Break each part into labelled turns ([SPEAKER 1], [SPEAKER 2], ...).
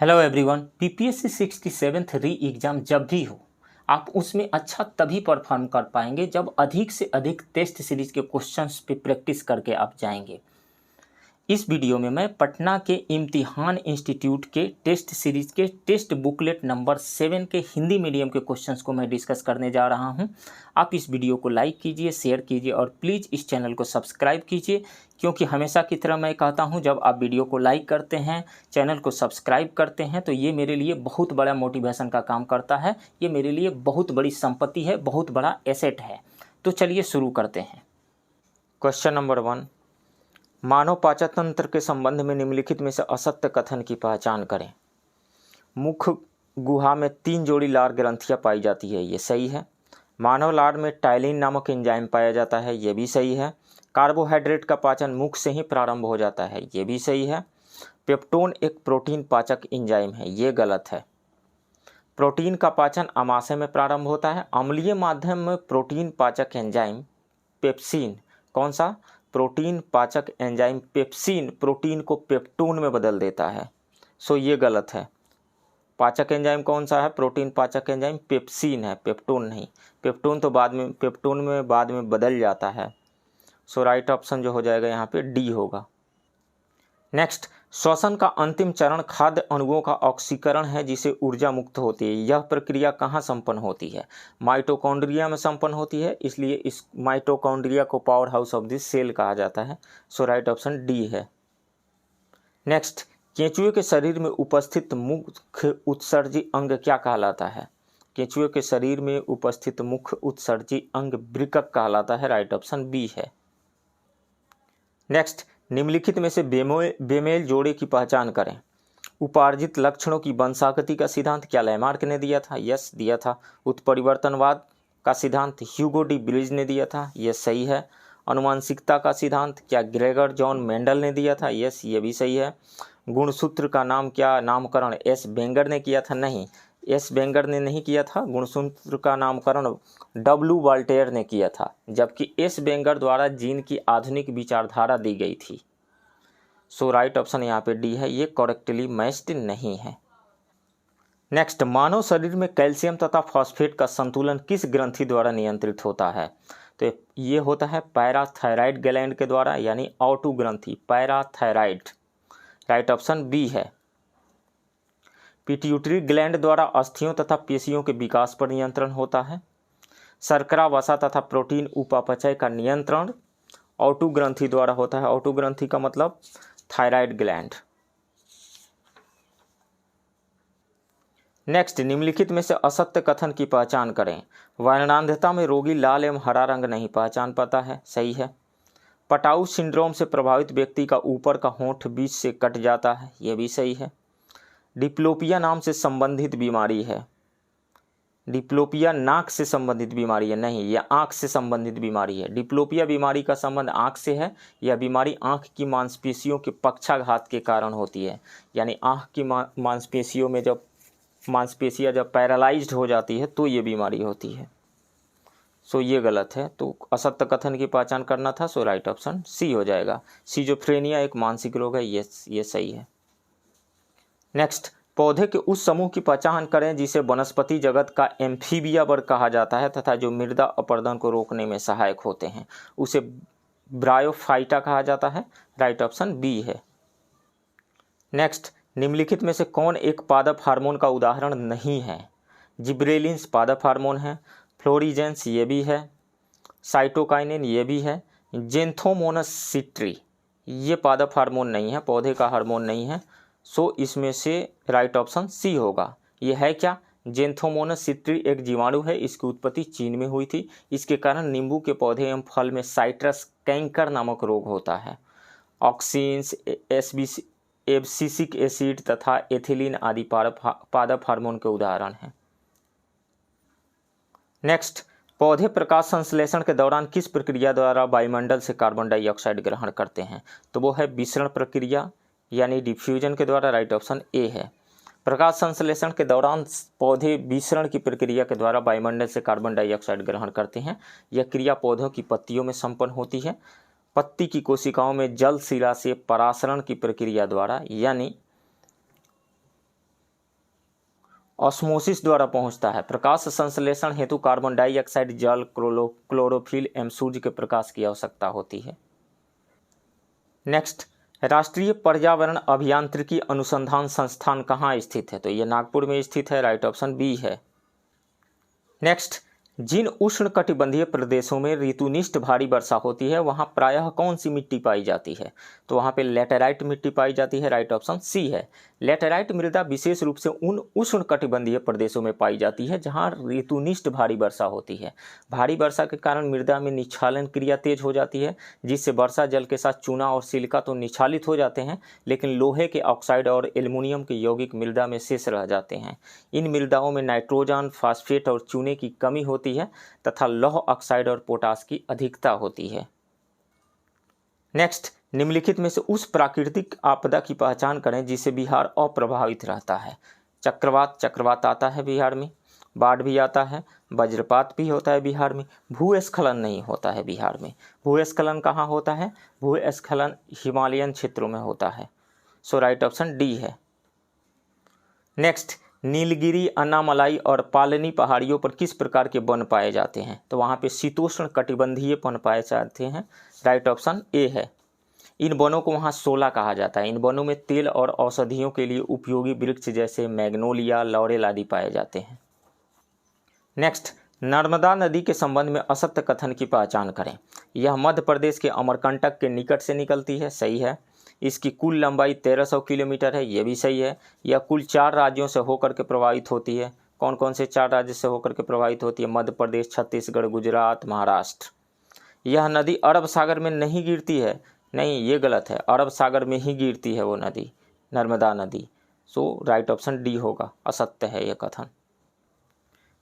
[SPEAKER 1] Hello everyone. PPSC 67th री exam जब भी हो, आप उसमें अच्छा तभी परफॉर्म कर पाएंगे जब अधिक से अधिक टेस्ट सीरीज के क्वेश्चंस पे प्रैक्टिस करके आप जाएंगे। इस वीडियो में मैं पटना के इम्तिहान इंस्टीट्यूट के टेस्ट सीरीज के टेस्ट बुकलेट नंबर 7 के हिंदी मीडियम के क्वेश्चंस को मैं डिस्कस करने जा रहा हूं। आप इस वीडियो को लाइक कीजिए, शेयर कीजिए और प्लीज़ इस चैनल को सब्सक्राइब कीजिए, क्योंकि हमेशा की तरह मैं कहता हूं, जब आप वीडियो को लाइक करते हैं, चैनल को सब्सक्राइब करते हैं, तो ये मेरे लिए बहुत बड़ा मोटिवेशन का काम करता है। ये मेरे लिए बहुत बड़ी संपत्ति है, बहुत बड़ा एसेट है। तो चलिए शुरू करते हैं। क्वेश्चन नंबर 1, मानव पाचन तंत्र के संबंध में निम्नलिखित में से असत्य कथन की पहचान करें। मुख गुहा में 3 जोड़ी लार ग्रंथियां पाई जाती है, ये सही है। मानव लार में टाइलिन नामक एंजाइम पाया जाता है, ये भी सही है। कार्बोहाइड्रेट का पाचन मुख से ही प्रारंभ हो जाता है, ये भी सही है। पेप्टोन एक प्रोटीन पाचक एंजाइम है, ये गलत है। प्रोटीन का पाचन आमाशय में प्रारंभ होता है। अम्लीय माध्यम में प्रोटीन पाचक एंजाइम पेप्सिन, कौन सा? प्रोटीन पाचक एंजाइम पेप्सिन प्रोटीन को पेप्टोन में बदल देता है, सो ये गलत है। पाचक एंजाइम कौन सा है? प्रोटीन पाचक एंजाइम पेप्सिन है, पेप्टोन नहीं। पेप्टोन तो पेप्टोन में बाद में बदल जाता है, सो राइट ऑप्शन जो हो जाएगा यहाँ पे डी होगा। नेक्स्ट, श्वसन का अंतिम चरण खाद्य अणुओं का ऑक्सीकरण है, जिसे ऊर्जा मुक्त होती है। यह प्रक्रिया कहाँ संपन्न होती है? माइटोकॉन्ड्रिया में संपन्न होती है, इसलिए इस माइटोकॉन्ड्रिया को power house of the cell कहा जाता है, सो राइट ऑप्शन डी है। नेक्स्ट, केंचुए के शरीर में उपस्थित मुख्य उत्सर्जी अंग क्या कहलाता है? केंचुए के शरीर में उपस्थित मुख्य उत्सर्जी अंग वृक्क कहलाता है, राइट ऑप्शन बी है। नेक्स्ट, निम्नलिखित में से बेमेल जोड़े की पहचान करें। उपार्जित लक्षणों की वंशागति का सिद्धांत क्या लैमार्क ने दिया था? यस, दिया था। उत्परिवर्तनवाद का सिद्धांत ह्यूगो डी ब्रिज ने दिया था, यह सही है। अनुवांशिकता का सिद्धांत क्या ग्रेगर जॉन मेंडल ने दिया था? यस, ये भी सही है। गुणसूत्र का नामकरण एस बेंगर ने किया था? नहीं, एस बेंगर ने नहीं किया था। गुणसूत्र का नामकरण डब्ल्यू वाल्टेयर ने किया था, जबकि एस बेंगर द्वारा जीन की आधुनिक विचारधारा दी गई थी, सो राइट ऑप्शन यहाँ पे डी है, ये करेक्टली मैच्ड नहीं है। नेक्स्ट, मानव शरीर में कैल्शियम तथा फॉस्फेट का संतुलन किस ग्रंथि द्वारा नियंत्रित होता है? तो ये होता है पैराथायराइड ग्लैंड के द्वारा, यानी O2 ग्रंथि, पैराथायराइड, राइट ऑप्शन बी है। पिट्यूटरी ग्लैंड द्वारा अस्थियों तथा पेशियों के विकास पर नियंत्रण होता है। शर्करा, वसा तथा प्रोटीन उपापचय का नियंत्रण O2 ग्रंथि द्वारा होता है। O2 ग्रंथि का मतलब थायराइड ग्लैंड। नेक्स्ट, निम्नलिखित में से असत्य कथन की पहचान करें। वर्णांधता में रोगी लाल एवं हरा रंग नहीं पहचान पाता है, सही है। पटाऊ सिंड्रोम से प्रभावित व्यक्ति का ऊपर का होंठ बीच से कट जाता है, यह भी सही है। डिप्लोपिया नाम से संबंधित बीमारी है। डिप्लोपिया नाक से संबंधित बीमारी है, नहीं, यह आंख से संबंधित बीमारी है। डिप्लोपिया बीमारी का संबंध आंख से है। यह बीमारी आंख की मांसपेशियों के पक्षाघात के कारण होती है, यानी आंख की मांसपेशियों में जब मांसपेशियां जब पैरालाइज्ड हो जाती है तो ये बीमारी होती है, सो ये गलत है। तो असत्य कथन की पहचान करना था, सो राइट ऑप्शन सी हो जाएगा। सिजोफ्रेनिया एक मानसिक रोग है, ये सही है। नेक्स्ट, पौधे के उस समूह की पहचान करें जिसे वनस्पति जगत का एम्फीबिया वर्ग कहा जाता है तथा जो मृदा अपरदन को रोकने में सहायक होते हैं, उसे ब्रायोफाइटा कहा जाता है, राइट ऑप्शन बी है। नेक्स्ट, निम्नलिखित में से कौन एक पादप हार्मोन का उदाहरण नहीं है? जिब्रेलिन्स पादप हार्मोन है, फ्लोरिजेंस ये भी है, साइटोकाइनिन ये भी है, जेंथोमोनस सिट्री ये पादप हार्मोन नहीं है, पौधे का हार्मोन नहीं है, सो इसमें से राइट ऑप्शन सी होगा। ये है क्या? जेंथोमोनस सिट्री एक जीवाणु है, इसकी उत्पत्ति चीन में हुई थी। इसके कारण नींबू के पौधे एवं फल में साइट्रस कैंकर नामक रोग होता है। ऑक्सीन्स, एब्सिसिक एसिड तथा एथिलीन आदि पादप हार्मोन के उदाहरण हैं। नेक्स्ट, पौधे प्रकाश संश्लेषण के दौरान किस प्रक्रिया द्वारा वायुमंडल से कार्बन डाइऑक्साइड ग्रहण करते हैं? तो वो है विसरण प्रक्रिया, यानी डिफ्यूजन के द्वारा, राइट ऑप्शन ए है। प्रकाश संश्लेषण के दौरान पौधे विसरण की प्रक्रिया के द्वारा वायुमंडल से कार्बन डाइऑक्साइड ग्रहण करते हैं। यह क्रिया पौधों की पत्तियों में संपन्न होती है। पत्ती की कोशिकाओं में जल शिला से परासरण की प्रक्रिया द्वारा, यानी ऑस्मोसिस द्वारा पहुंचता है। प्रकाश संश्लेषण हेतु कार्बन डाइऑक्साइड, जल, क्लोरोफिल एवं सूर्य के प्रकाश की आवश्यकता होती है। नेक्स्ट, राष्ट्रीय पर्यावरण अभियांत्रिकी अनुसंधान संस्थान कहाँ स्थित है? तो ये नागपुर में स्थित है, राइट ऑप्शन बी है। नेक्स्ट, जिन उष्णकटिबंधीय प्रदेशों में ऋतुनिष्ठ भारी वर्षा होती है वहां प्रायः कौन सी मिट्टी पाई जाती है? तो वहां पे लेटेराइट मिट्टी पाई जाती है, राइट ऑप्शन सी है। लेटेराइट मृदा विशेष रूप से उन उष्णकटिबंधीय प्रदेशों में पाई जाती है जहां ऋतुनिष्ठ भारी वर्षा होती है। भारी वर्षा के कारण मृदा में निक्षालन क्रिया तेज हो जाती है, जिससे वर्षा जल के साथ चूना और सिलिका तो निक्षालित हो जाते हैं, लेकिन लोहे के ऑक्साइड और एल्युमिनियम के यौगिक मृदा में शेष रह जाते हैं। इन मृदाओं में नाइट्रोजन, फास्फेट और चूने की कमी होती है तथा लौह ऑक्साइड और पोटास की अधिकता होती है। नेक्स्ट, निम्नलिखित में से उस प्राकृतिक आपदा की पहचान करें जिससे बिहार अप्रभावित रहता है। चक्रवात आता है बिहार में, बाढ़ भी आता है, वज्रपात भी होता है बिहार में, भूस्खलन नहीं होता है बिहार में। भूस्खलन कहाँ होता है? भूस्खलन हिमालयन क्षेत्रों में होता है। सो राइट ऑप्शन डी है। नेक्स्ट, नीलगिरी, अन्नामलाई और पालनी पहाड़ियों पर किस प्रकार के वन पाए जाते हैं? तो वहाँ पे शीतोष्ण कटिबंधीय वन पाए जाते हैं, राइट ऑप्शन ए है। इन वनों को वहाँ शोला कहा जाता है। इन वनों में तेल और औषधियों के लिए उपयोगी वृक्ष जैसे मैग्नोलिया, लॉरेल आदि पाए जाते हैं। नेक्स्ट, नर्मदा नदी के संबंध में असत्य कथन की पहचान करें। यह मध्य प्रदेश के अमरकंटक के निकट से निकलती है, सही है। इसकी कुल लंबाई 1300 किलोमीटर है, यह भी सही है। यह कुल 4 राज्यों से होकर के प्रवाहित होती है। कौन कौन से 4 राज्य से होकर के प्रवाहित होती है? मध्य प्रदेश, छत्तीसगढ़, गुजरात, महाराष्ट्र। यह नदी अरब सागर में नहीं गिरती है, नहीं, ये गलत है। अरब सागर में ही गिरती है वो नदी, नर्मदा नदी। सो राइट ऑप्शन डी होगा, असत्य है यह कथन।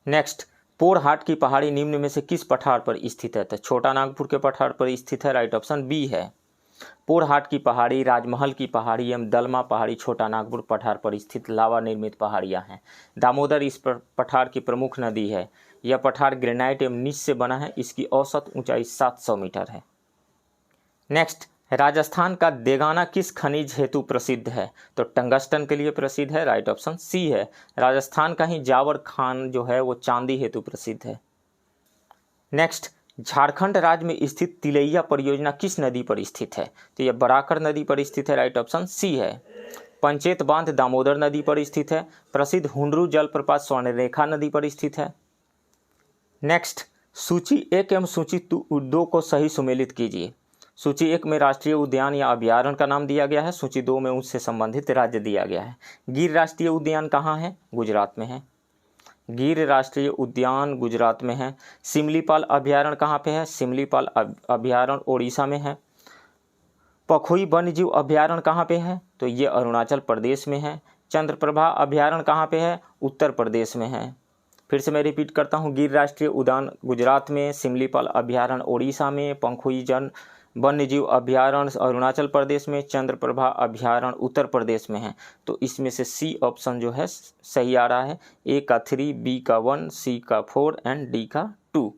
[SPEAKER 1] नेक्स्ट, पोरहाट की पहाड़ी निम्न में से किस पठार पर स्थित है? तो छोटा नागपुर के पठार पर स्थित है, राइट ऑप्शन बी है। पोरहाट की पहाड़ी, राजमहल की पहाड़ी एवं दलमा पहाड़ी छोटा नागपुर पठार पर स्थित लावा निर्मित पहाड़ियां हैं। दामोदर इस पठार की प्रमुख नदी है। यह पठार ग्रेनाइट एवं नीच से बना है। इसकी औसत ऊंचाई 700 मीटर है। नेक्स्ट, राजस्थान का देगाना किस खनिज हेतु प्रसिद्ध है? तो टंगस्टन के लिए प्रसिद्ध है, राइट ऑप्शन सी है। राजस्थान का ही जावर खान जो है वो चांदी हेतु प्रसिद्ध है। नेक्स्ट, झारखंड राज्य में स्थित तिलैया परियोजना किस नदी पर स्थित है? तो यह बराकर नदी पर स्थित है, राइट ऑप्शन सी है। पंचेत बांध दामोदर नदी पर स्थित है। प्रसिद्ध हुंडरू जलप्रपात स्वर्णरेखा नदी पर स्थित है। नेक्स्ट, सूची 1 एवं सूची 2 को सही सुमेलित कीजिए। सूची 1 में राष्ट्रीय उद्यान या अभयारण्य का नाम दिया गया है। सूची 2 में उससे संबंधित राज्य दिया गया है। गिर राष्ट्रीय उद्यान कहाँ है? गुजरात में है। गिर राष्ट्रीय उद्यान गुजरात में है। सिमलीपाल अभयारण्य कहाँ पे है? सिमलीपाल अभयारण्य ओडिशा में है। पखोई वन्यजीव अभयारण्य कहाँ पे है? तो ये अरुणाचल प्रदेश में है। चंद्रप्रभा अभयारण्य कहाँ पे है? उत्तर प्रदेश में है। फिर से मैं रिपीट करता हूँ, गिर राष्ट्रीय उद्यान गुजरात में, सिमलीपाल अभयारण्य ओडिशा में, पंखुई वन्यजीव अभयारण्य अरुणाचल प्रदेश में, चंद्रप्रभा अभयारण्य उत्तर प्रदेश में है। तो इसमें से सी ऑप्शन जो है सही आ रहा है। ए का 3, बी का 1, सी का 4 एंड डी का 2।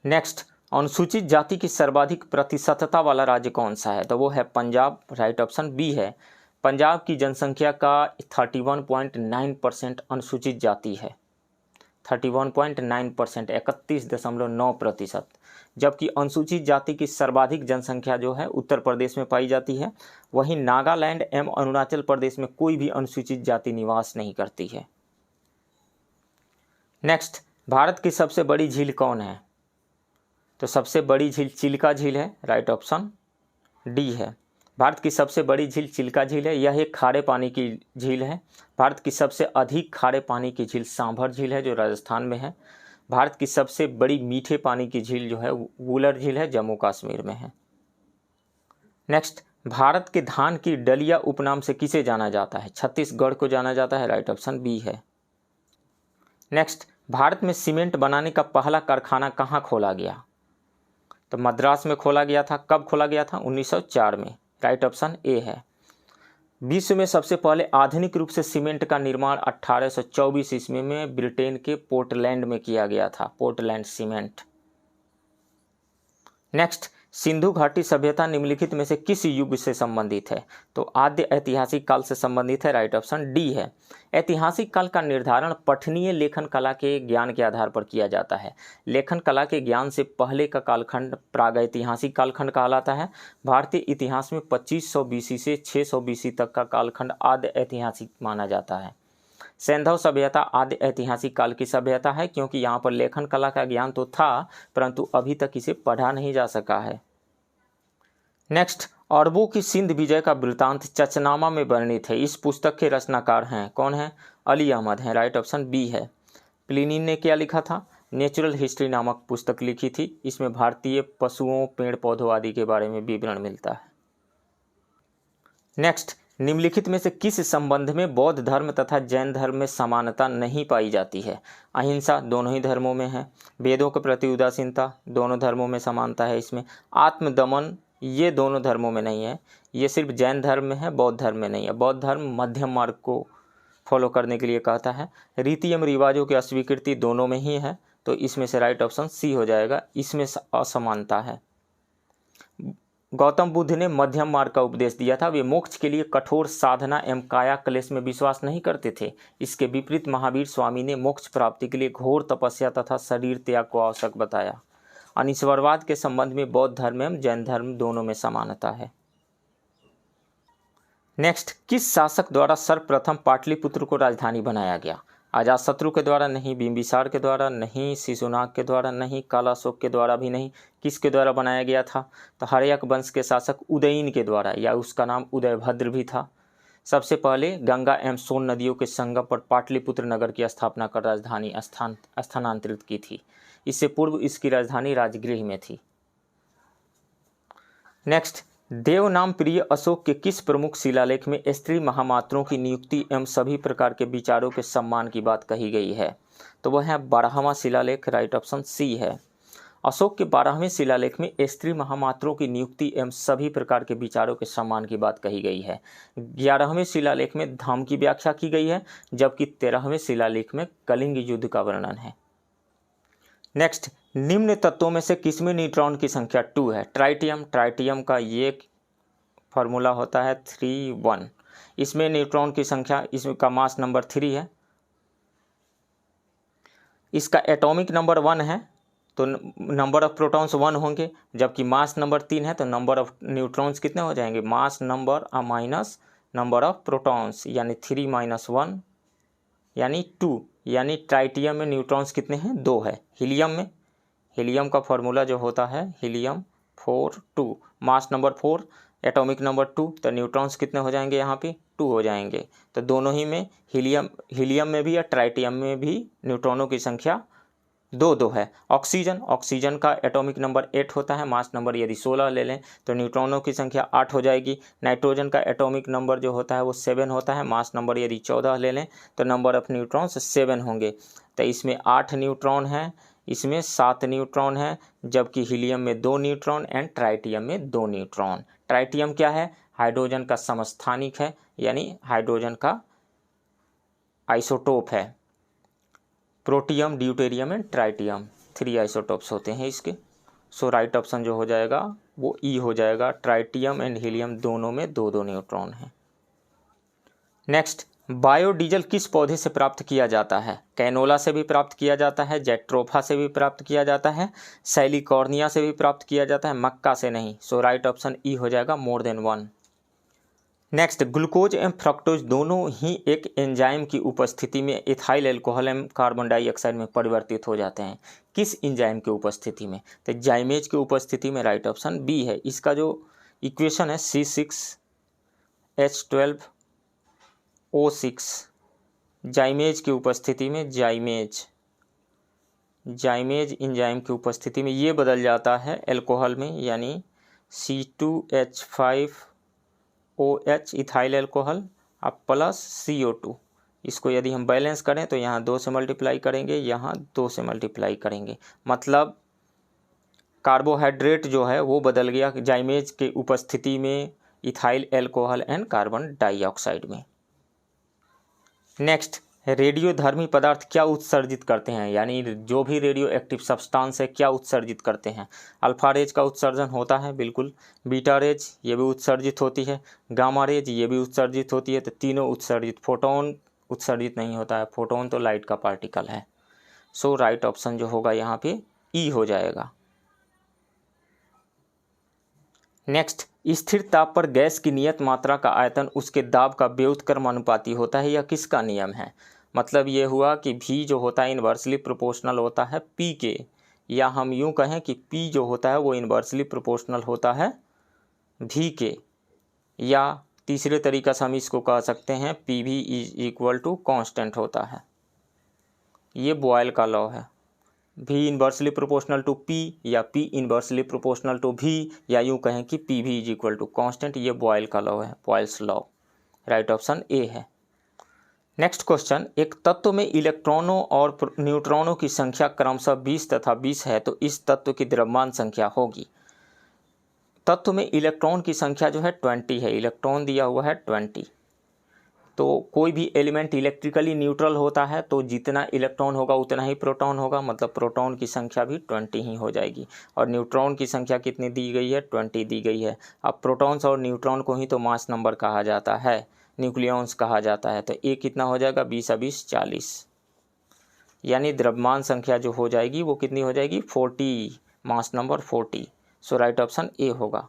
[SPEAKER 1] नेक्स्ट, अनुसूचित जाति की सर्वाधिक प्रतिशतता वाला राज्य कौन सा है? तो वो है पंजाब, राइट ऑप्शन बी है। पंजाब की जनसंख्या का 31.9% अनुसूचित जाति है। 31.9%, 31.9%। जबकि अनुसूचित जाति की सर्वाधिक जनसंख्या जो है उत्तर प्रदेश में पाई जाती है। वहीं नागालैंड एवं अरुणाचल प्रदेश में कोई भी अनुसूचित जाति निवास नहीं करती है। नेक्स्ट, भारत की सबसे बड़ी झील कौन है? तो सबसे बड़ी झील चिल्का झील है, राइट ऑप्शन डी है। भारत की सबसे बड़ी झील चिल्का झील है। यह एक खारे पानी की झील है। भारत की सबसे अधिक खारे पानी की झील सांभर झील है जो राजस्थान में है। भारत की सबसे बड़ी मीठे पानी की झील जो है वुलर झील है, जम्मू कश्मीर में है। नेक्स्ट, भारत के धान की डलिया उपनाम से किसे जाना जाता है? छत्तीसगढ़ को जाना जाता है, राइट ऑप्शन बी है। नेक्स्ट, भारत में सीमेंट बनाने का पहला कारखाना कहाँ खोला गया? तो मद्रास में खोला गया था। कब खोला गया था? 1904 में, राइट ऑप्शन ए है। विश्व में सबसे पहले आधुनिक रूप से सीमेंट का निर्माण 1824 ईस्वी में ब्रिटेन के पोर्टलैंड में किया गया था, पोर्टलैंड सीमेंट। नेक्स्ट, सिंधु घाटी सभ्यता निम्नलिखित में से किस युग से संबंधित है? तो आद्य ऐतिहासिक काल से संबंधित है, राइट ऑप्शन डी है। ऐतिहासिक काल का निर्धारण पठनीय लेखन कला के ज्ञान के आधार पर किया जाता है। लेखन कला के ज्ञान से पहले का कालखंड प्रागैतिहासिक कालखंड कहलाता है। भारतीय इतिहास में 2500 बीसी से 600 बीसी तक का कालखंड आद्य ऐतिहासिक माना जाता है। सैंधव सभ्यता आदि ऐतिहासिक काल की सभ्यता है, क्योंकि यहाँ पर लेखन कला का ज्ञान तो था परंतु अभी तक इसे पढ़ा नहीं जा सका है। नेक्स्ट, अरबों की सिंध विजय का वृतांत चचनामा में वर्णित है। इस पुस्तक के रचनाकार हैं कौन है? अली अहमद हैं, राइट ऑप्शन बी है। प्लिनी ने क्या लिखा था? नेचुरल हिस्ट्री नामक पुस्तक लिखी थी। इसमें भारतीय पशुओं, पेड़ पौधों आदि के बारे में विवरण मिलता है। नेक्स्ट, निम्नलिखित में से किस संबंध में बौद्ध धर्म तथा जैन धर्म में समानता नहीं पाई जाती है? अहिंसा दोनों ही धर्मों में है। वेदों के प्रति उदासीनता दोनों धर्मों में समानता है। इसमें आत्मदमन ये दोनों धर्मों में नहीं है, ये सिर्फ जैन धर्म में है, बौद्ध धर्म में नहीं है। बौद्ध धर्म मध्यम मार्ग को फॉलो करने के लिए कहता है। रीति एवं रिवाजों की अस्वीकृति दोनों में ही है, तो इसमें से राइट ऑप्शन सी हो जाएगा, इसमें असमानता है। गौतम बुद्ध ने मध्यम मार्ग का उपदेश दिया था। वे मोक्ष के लिए कठोर साधना एवं काया क्लेश में विश्वास नहीं करते थे। इसके विपरीत महावीर स्वामी ने मोक्ष प्राप्ति के लिए घोर तपस्या तथा शरीर त्याग को आवश्यक बताया। अनिश्वरवाद के संबंध में बौद्ध धर्म एवं जैन धर्म दोनों में समानता है। नेक्स्ट, किस शासक द्वारा सर्वप्रथम पाटलिपुत्र को राजधानी बनाया गया? अजातशत्रु के द्वारा नहीं, बिंबिसार के द्वारा नहीं, शिशुनाग के द्वारा नहीं, कालाशोक के द्वारा भी नहीं। किसके द्वारा बनाया गया था? तो हर्यक वंश के शासक उदयन के द्वारा, या उसका नाम उदयभद्र भी था। सबसे पहले गंगा एवं सोन नदियों के संगम पर पाटलिपुत्र नगर की स्थापना कर राजधानी स्थानांतरित की थी। इससे पूर्व इसकी राजधानी राजगृह में थी। नेक्स्ट, देव नाम प्रिय अशोक के किस प्रमुख शिलालेख में स्त्री महामात्रों की नियुक्ति एवं सभी प्रकार के विचारों के सम्मान की बात कही गई है? तो वह है 12वां शिलालेख, राइट ऑप्शन सी है। अशोक के 12वें शिलालेख में स्त्री महामात्रों की नियुक्ति एवं सभी प्रकार के विचारों के सम्मान की बात कही गई है। 11वें शिलालेख में धर्म की व्याख्या की गई है, जबकि 13वें शिलालेख में कलिंग युद्ध का वर्णन है। नेक्स्ट, निम्न तत्वों में से किसमें न्यूट्रॉन की संख्या 2 है? ट्राइटियम का ये फार्मूला होता है 3 1। इसमें न्यूट्रॉन की संख्या, इसका मास नंबर 3 है। इसका एटॉमिक नंबर 1 है, तो नंबर ऑफ प्रोटॉन्स 1 होंगे, जबकि मास नंबर 3 है, तो नंबर ऑफ न्यूट्रॉन्स कितने हो जाएंगे? Mass number minus number of protons, यानी 3 - 1 यानी 2। यानी ट्राइटियम में न्यूट्रॉन्स कितने हैं? 2 है। हीलियम का फॉर्मूला जो होता है helium 4 2, mass number 4, atomic number 2, तो न्यूट्रॉन्स कितने हो जाएंगे? यहाँ पे 2 हो जाएंगे। तो दोनों ही में हीलियम में भी या ट्राइटियम में भी न्यूट्रॉनों की संख्या 2 है। ऑक्सीजन का एटॉमिक नंबर 8 होता है, मास नंबर यदि 16 ले लें तो न्यूट्रॉनों की संख्या 8 हो जाएगी। नाइट्रोजन का एटॉमिक नंबर जो होता है वो 7 होता है, मास नंबर यदि 14 ले लें तो नंबर ऑफ न्यूट्रॉन्स 7 होंगे। तो इसमें 8 न्यूट्रॉन है, इसमें 7 न्यूट्रॉन है, जबकि हीलियम में 2 न्यूट्रॉन एंड ट्राइटियम में 2 न्यूट्रॉन। ट्राइटियम क्या है? हाइड्रोजन का समस्थानिक है, यानी हाइड्रोजन का आइसोटोप है। Protium, deuterium and tritium 3 isotopes होते हैं इसके। सो राइट ऑप्शन जो हो जाएगा वो ई हो जाएगा। ट्राइटियम एंड हीलियम दोनों में 2 न्यूट्रॉन हैं। नेक्स्ट, बायोडीजल किस पौधे से प्राप्त किया जाता है? कैनोला से भी प्राप्त किया जाता है, जेट्रोफा से भी प्राप्त किया जाता है, सैलिकॉर्निया से भी प्राप्त किया जाता है, मक्का से नहीं। सो राइट ऑप्शन ई हो जाएगा, मोर देन 1। नेक्स्ट, ग्लूकोज एवं फ्रक्टोज दोनों ही एक एंजाइम की उपस्थिति में इथाइल अल्कोहल एवं कार्बन डाइऑक्साइड में परिवर्तित हो जाते हैं। किस एंजाइम की उपस्थिति में? तो जाइमेज की उपस्थिति में, राइट ऑप्शन बी है। इसका जो इक्वेशन है C6H12O6, जाइमेज की उपस्थिति में, जाइमेज एंजाइम की उपस्थिति में ये बदल जाता है अल्कोहल में, यानी C2H5OH इथाइल अल्कोहल अब प्लस CO2। इसको यदि हम बैलेंस करें तो यहाँ 2 से मल्टीप्लाई करेंगे, यहाँ 2 से मल्टीप्लाई करेंगे, मतलब कार्बोहाइड्रेट जो है वो बदल गया जाइमेज के उपस्थिति में ethyl alcohol and carbon dioxide में। नेक्स्ट, रेडियोधर्मी पदार्थ क्या उत्सर्जित करते हैं, यानी जो भी रेडियो एक्टिव सब्सटेंस है क्या उत्सर्जित करते हैं। अल्फा रेज का उत्सर्जन होता है बिल्कुल, बीटा रेज ये भी उत्सर्जित होती है, गामा रेज ये भी उत्सर्जित होती है। तो तीनों उत्सर्जित, फोटोन उत्सर्जित नहीं होता है, फोटोन तो लाइट का पार्टिकल है। सो राइट ऑप्शन जो होगा यहाँ पे ई हो जाएगा। नेक्स्ट, स्थिर ताप पर गैस की नियत मात्रा का आयतन उसके दाब का व्युत्क्रमानुपाती होता है, यह किसका नियम है। मतलब ये हुआ कि V जो होता है इन्वर्सली प्रोपोर्शनल होता है P के, या हम यूं कहें कि P जो होता है वो इन्वर्सली प्रोपोर्शनल होता है V के, या तीसरे तरीका से हम इसको कह सकते हैं PV is equal to constant होता है। ये बॉयल का लॉ है, V inversely proportional to P या P inversely proportional to V, या यूं कहें कि PV is equal to constant. ये बॉयल का लॉ है, Boyle's law. Right option A है। नेक्स्ट क्वेश्चन, एक तत्व में इलेक्ट्रॉनों और न्यूट्रॉनों की संख्या क्रमशः 20 तथा 20 है तो इस तत्व की द्रव्यमान संख्या होगी। तत्व में इलेक्ट्रॉन की संख्या जो है 20 है, इलेक्ट्रॉन दिया हुआ है 20। तो कोई भी एलिमेंट इलेक्ट्रिकली न्यूट्रल होता है तो जितना इलेक्ट्रॉन होगा उतना ही प्रोटॉन होगा, मतलब प्रोटॉन की संख्या भी 20 ही हो जाएगी। और न्यूट्रॉन की संख्या कितनी दी गई है, 20 दी गई है। अब प्रोटॉन्स और न्यूट्रॉन को ही तो मास नंबर कहा जाता है, न्यूक्लियॉन्स कहा जाता है। तो ए कितना हो जाएगा, 20 40, यानी द्रव्यमान संख्या जो हो जाएगी वो कितनी हो जाएगी, 40, मास नंबर 40। सो राइट ऑप्शन ए होगा।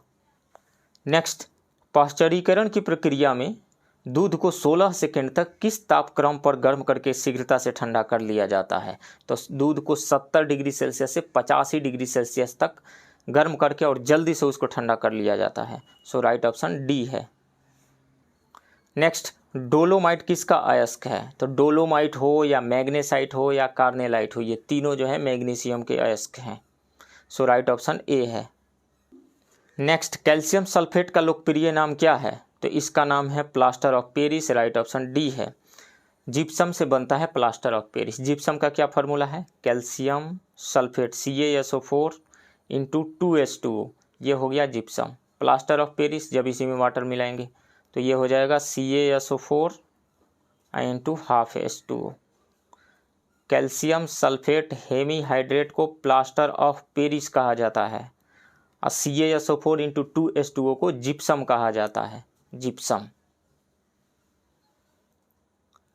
[SPEAKER 1] नेक्स्ट, पाश्चरीकरण की प्रक्रिया में दूध को 16 सेकंड तक किस तापक्रम पर गर्म करके शीघ्रता से ठंडा कर लिया जाता है। तो दूध को 70 डिग्री सेल्सियस से 85 डिग्री सेल्सियस तक गर्म करके और जल्दी से उसको ठंडा कर लिया जाता है। सो राइट ऑप्शन डी है। नेक्स्ट, डोलोमाइट किसका अयस्क है। तो डोलोमाइट हो या मैग्नेसाइट हो या कार्नेलाइट हो, ये तीनों जो है मैग्नीशियम के अयस्क हैं। सो राइट ऑप्शन ए है। नेक्स्ट, कैल्शियम सल्फेट का लोकप्रिय नाम क्या है। तो इसका नाम है plaster of Paris. Right option D है। जिप्सम से बनता है प्लास्टर ऑफ पेरिस। जिप्सम का क्या फार्मूला है, calcium sulphate CaSO4 into 2H2O, ये हो गया जिप्सम। प्लास्टर ऑफ पेरिस जब इसी में वाटर मिलाएंगे तो ये हो जाएगा CaSO4 into ½ H2O। Calcium sulphate hemihydrate को प्लास्टर ऑफ पेरिस कहा जाता है और CaSO4 इंटू 2H2O को जिप्सम कहा जाता है, जिप्सम।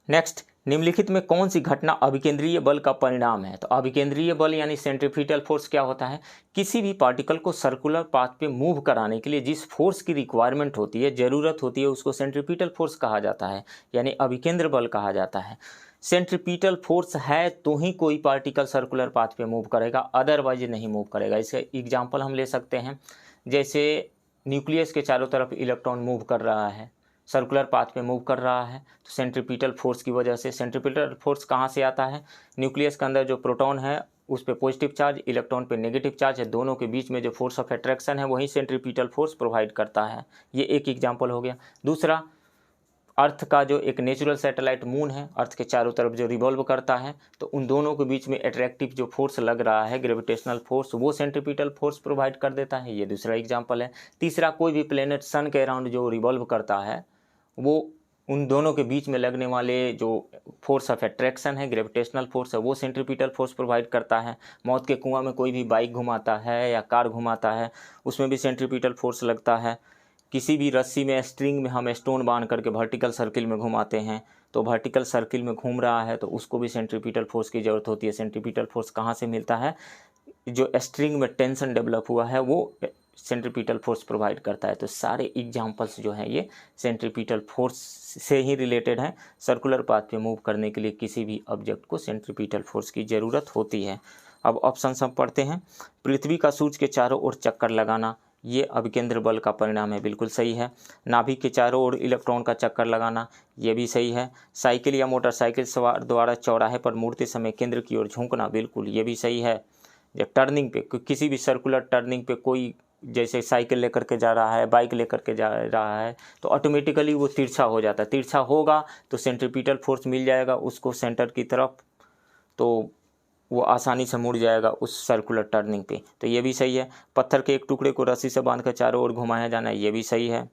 [SPEAKER 1] नेक्स्ट, निम्नलिखित में कौन सी घटना अभिकेंद्रीय बल का परिणाम है। तो अभिकेंद्रीय बल यानी सेंट्रीफ्यूगल फोर्स क्या होता है, किसी भी पार्टिकल को सर्कुलर पाथ पे मूव कराने के लिए जिस फोर्स की रिक्वायरमेंट होती है, ज़रूरत होती है, उसको सेंट्रीफ्यूगल फोर्स कहा जाता है, यानी अभिकेंद्र बल कहा जाता है। सेंट्रीपिटल फोर्स है तो ही कोई पार्टिकल सर्कुलर पाथ पे मूव करेगा, अदरवाइज नहीं मूव करेगा। इसका एग्जांपल हम ले सकते हैं, जैसे न्यूक्लियस के चारों तरफ इलेक्ट्रॉन मूव कर रहा है, सर्कुलर पाथ पे मूव कर रहा है, तो सेंट्रीपिटल फोर्स की वजह से। सेंट्रीपिटल फोर्स कहाँ से आता है, न्यूक्लियस के अंदर जो प्रोटॉन है उस पे पॉजिटिव चार्ज, इलेक्ट्रॉन पे नेगेटिव चार्ज है, दोनों के बीच में जो फोर्स ऑफ अट्रैक्शन है वही सेंट्रीपिटल फोर्स प्रोवाइड करता है। ये एक एग्जाम्पल हो गया। दूसरा, अर्थ का जो एक नेचुरल सैटेलाइट मून है, अर्थ के चारों तरफ जो रिवॉल्व करता है, तो उन दोनों के बीच में अट्रैक्टिव जो फोर्स लग रहा है, ग्रेविटेशनल फोर्स, वो सेंट्रीपिटल फोर्स प्रोवाइड कर देता है। ये दूसरा एग्जांपल है। तीसरा, कोई भी प्लेनेट सन के अराउंड जो रिवॉल्व करता है, वो उन दोनों के बीच में लगने वाले जो फोर्स ऑफ अट्रैक्शन है, ग्रेविटेशनल फोर्स है, वो सेंट्रीपिटल फोर्स प्रोवाइड करता है। मौत के कुआं में कोई भी बाइक घुमाता है या कार घुमाता है, उसमें भी सेंट्रीपिटल फोर्स लगता है। किसी भी रस्सी में, स्ट्रिंग में हम स्टोन बांध करके वर्टिकल सर्किल में घुमाते हैं, तो वर्टिकल सर्किल में घूम रहा है तो उसको भी सेंट्रीपिटल फोर्स की ज़रूरत होती है। सेंट्रीपिटल फोर्स कहाँ से मिलता है, जो स्ट्रिंग में टेंशन डेवलप हुआ है वो सेंट्रीपिटल फोर्स प्रोवाइड करता है। तो सारे एग्जांपल्स जो हैं ये सेंट्रीपिटल फोर्स से ही रिलेटेड हैं। सर्कुलर पाथ पे मूव करने के लिए किसी भी ऑब्जेक्ट को सेंट्रीपिटल फोर्स की ज़रूरत होती है। अब ऑप्शन हम पढ़ते हैं। पृथ्वी का सूर्य के चारों ओर चक्कर लगाना, ये अभिकेंद्र बल का परिणाम है, बिल्कुल सही है। नाभिक के चारों ओर इलेक्ट्रॉन का चक्कर लगाना, ये भी सही है। साइकिल या मोटरसाइकिल सवार द्वारा चौराहे पर मुड़ते समय केंद्र की ओर झुकना, बिल्कुल ये भी सही है। जब टर्निंग पे, किसी भी सर्कुलर टर्निंग पे कोई जैसे साइकिल लेकर के जा रहा है, बाइक लेकर के जा रहा है, तो ऑटोमेटिकली वो तिरछा हो जाता है। तिरछा होगा तो सेंट्रीपिटल फोर्स मिल जाएगा उसको सेंटर की तरफ, तो वो आसानी से मुड़ जाएगा उस सर्कुलर टर्निंग पे, तो ये भी सही है। पत्थर के एक टुकड़े को रस्सी से बांधकर चारों ओर घुमाया जाना, ये भी सही है।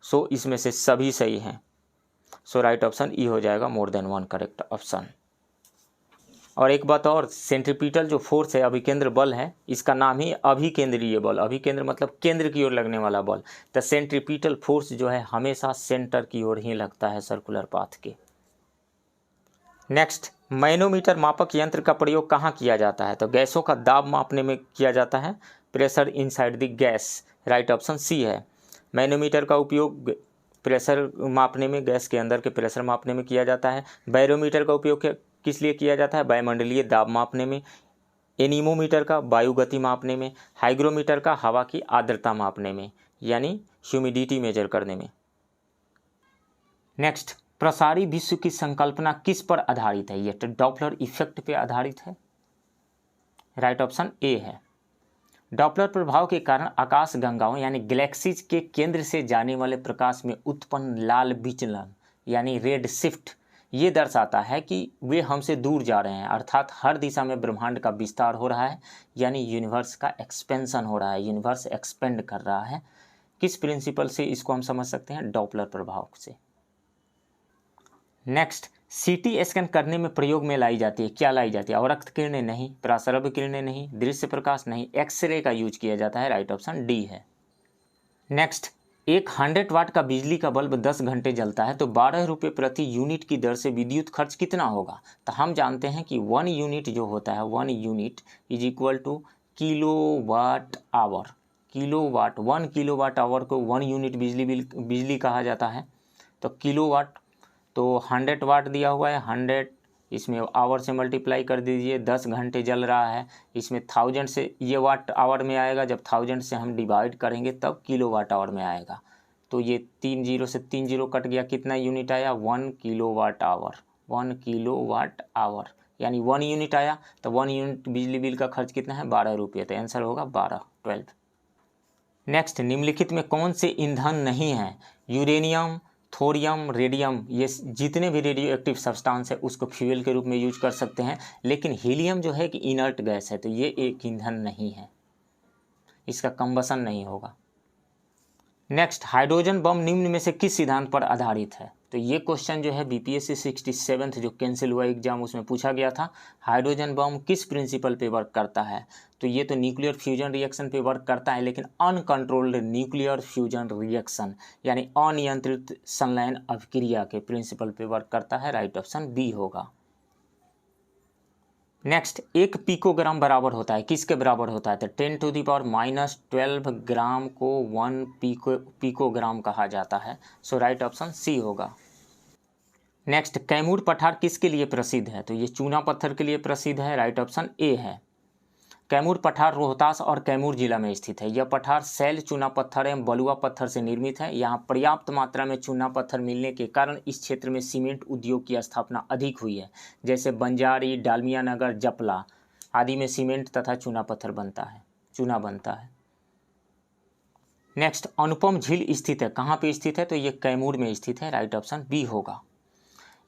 [SPEAKER 1] सो इसमें से सभी सही हैं। सो राइट ऑप्शन ई हो जाएगा मोर देन वन करेक्ट ऑप्शन। और एक बात और, सेंट्रीपिटल जो फोर्स है, अभिकेंद्र बल है, इसका नाम ही अभिकेंद्रीय बल, अभिकेंद्र मतलब केंद्र की ओर लगने वाला बल। तो सेंट्रीपिटल फोर्स जो है हमेशा सेंटर की ओर ही लगता है सर्कुलर पाथ के। नेक्स्ट, मैनोमीटर मापक यंत्र का प्रयोग कहाँ किया जाता है? तो गैसों का दाब मापने में किया जाता है, pressure inside the gas, right option C है। मैनोमीटर का उपयोग प्रेशर मापने में, गैस के अंदर के प्रेशर मापने में किया जाता है। बैरोमीटर का उपयोग किस लिए किया जाता है? वायुमंडलीय दाब मापने में। एनीमोमीटर का वायु गति मापने में। हाइग्रोमीटर का हवा की आर्द्रता मापने में, यानी ह्यूमिडिटी मेजर करने में। नेक्स्ट, प्रसारी विश्व की संकल्पना किस पर आधारित है? ये तो डॉपलर इफेक्ट पे आधारित है, राइट ऑप्शन ए है। डॉपलर प्रभाव के कारण आकाश गंगाओं यानी गैलेक्सीज के केंद्र से जाने वाले प्रकाश में उत्पन्न लाल विचलन यानी रेड शिफ्ट, ये दर्शाता है कि वे हमसे दूर जा रहे हैं, अर्थात हर दिशा में ब्रह्मांड का विस्तार हो रहा है, यानी यूनिवर्स का एक्सपेंशन हो रहा है, यूनिवर्स एक्सपेंड कर रहा है। किस प्रिंसिपल से इसको हम समझ सकते हैं? डॉपलर प्रभाव से। नेक्स्ट, सीटी स्कैन करने में प्रयोग में लाई जाती है, क्या लाई जाती है? अवरक्त किरणें नहीं, परासरभ किरणें नहीं, दृश्य प्रकाश नहीं, एक्सरे का यूज किया जाता है, राइट ऑप्शन डी है। नेक्स्ट, एक 100 वाट का बिजली का बल्ब 10 घंटे जलता है तो 12 रुपये प्रति यूनिट की दर से विद्युत खर्च कितना होगा? तो हम जानते हैं कि 1 यूनिट जो होता है, 1 unit is equal to kilo watt hour. Kilowatt, 1 kilowatt hour को 1 यूनिट बिजली कहा जाता है। तो किलोवाट, तो 100 वाट दिया हुआ है, 100 इसमें आवर से मल्टीप्लाई कर दीजिए, 10 घंटे जल रहा है, इसमें 1000 से ये वाट आवर में आएगा, जब 1000 से हम डिवाइड करेंगे तब किलो वाट आवर में आएगा। तो ये 3 जीरो से 3 जीरो कट गया, कितना यूनिट आया? 1 kilo watt hour, 1 kilo watt hour यानी 1 यूनिट आया। तो 1 यूनिट बिजली बिल का खर्च कितना है? 12 रुपये, तो आंसर होगा 12। नेक्स्ट, निम्नलिखित में कौन से ईंधन नहीं है? यूरेनियम, थोरियम, रेडियम, ये जितने भी रेडियो एक्टिव सब्सटेंस है उसको फ्यूल के रूप में यूज कर सकते हैं, लेकिन हीलियम जो है कि इनर्ट गैस है, तो ये एक ईंधन नहीं है, इसका कंबसन नहीं होगा। नेक्स्ट, हाइड्रोजन बम निम्न में से किस सिद्धांत पर आधारित है? तो ये क्वेश्चन जो है बीपीएससी 67 जो कैंसिल हुआ एग्जाम उसमें पूछा गया था, हाइड्रोजन बम किस प्रिंसिपल पे वर्क करता है? तो ये तो न्यूक्लियर फ्यूजन रिएक्शन पे वर्क करता है, लेकिन अनकंट्रोल्ड न्यूक्लियर फ्यूजन रिएक्शन यानी अनियंत्रित संलयन अभिक्रिया के प्रिंसिपल पे वर्क करता है, राइट ऑप्शन बी होगा। नेक्स्ट, 1 पिकोग्राम बराबर होता है, किसके बराबर होता है? तो 10⁻⁻12 ग्राम को 1 पिकोग्राम कहा जाता है, सो राइट ऑप्शन सी होगा। नेक्स्ट, कैमूर पठार किसके लिए प्रसिद्ध है? तो ये चूना पत्थर के लिए प्रसिद्ध है, राइट ऑप्शन ए है। कैमूर पठार रोहतास और कैमूर जिला में स्थित है। यह पठार शैल चूना पत्थर एवं बलुआ पत्थर से निर्मित है। यहाँ पर्याप्त मात्रा में चूना पत्थर मिलने के कारण इस क्षेत्र में सीमेंट उद्योग की स्थापना अधिक हुई है, जैसे बंजारी, डालमिया नगर, जपला आदि में सीमेंट तथा चूना पत्थर बनता है, चूना बनता है। नेक्स्ट, अनुपम झील स्थित है, कहाँ पे स्थित है? तो ये कैमूर में स्थित है, राइट ऑप्शन बी होगा।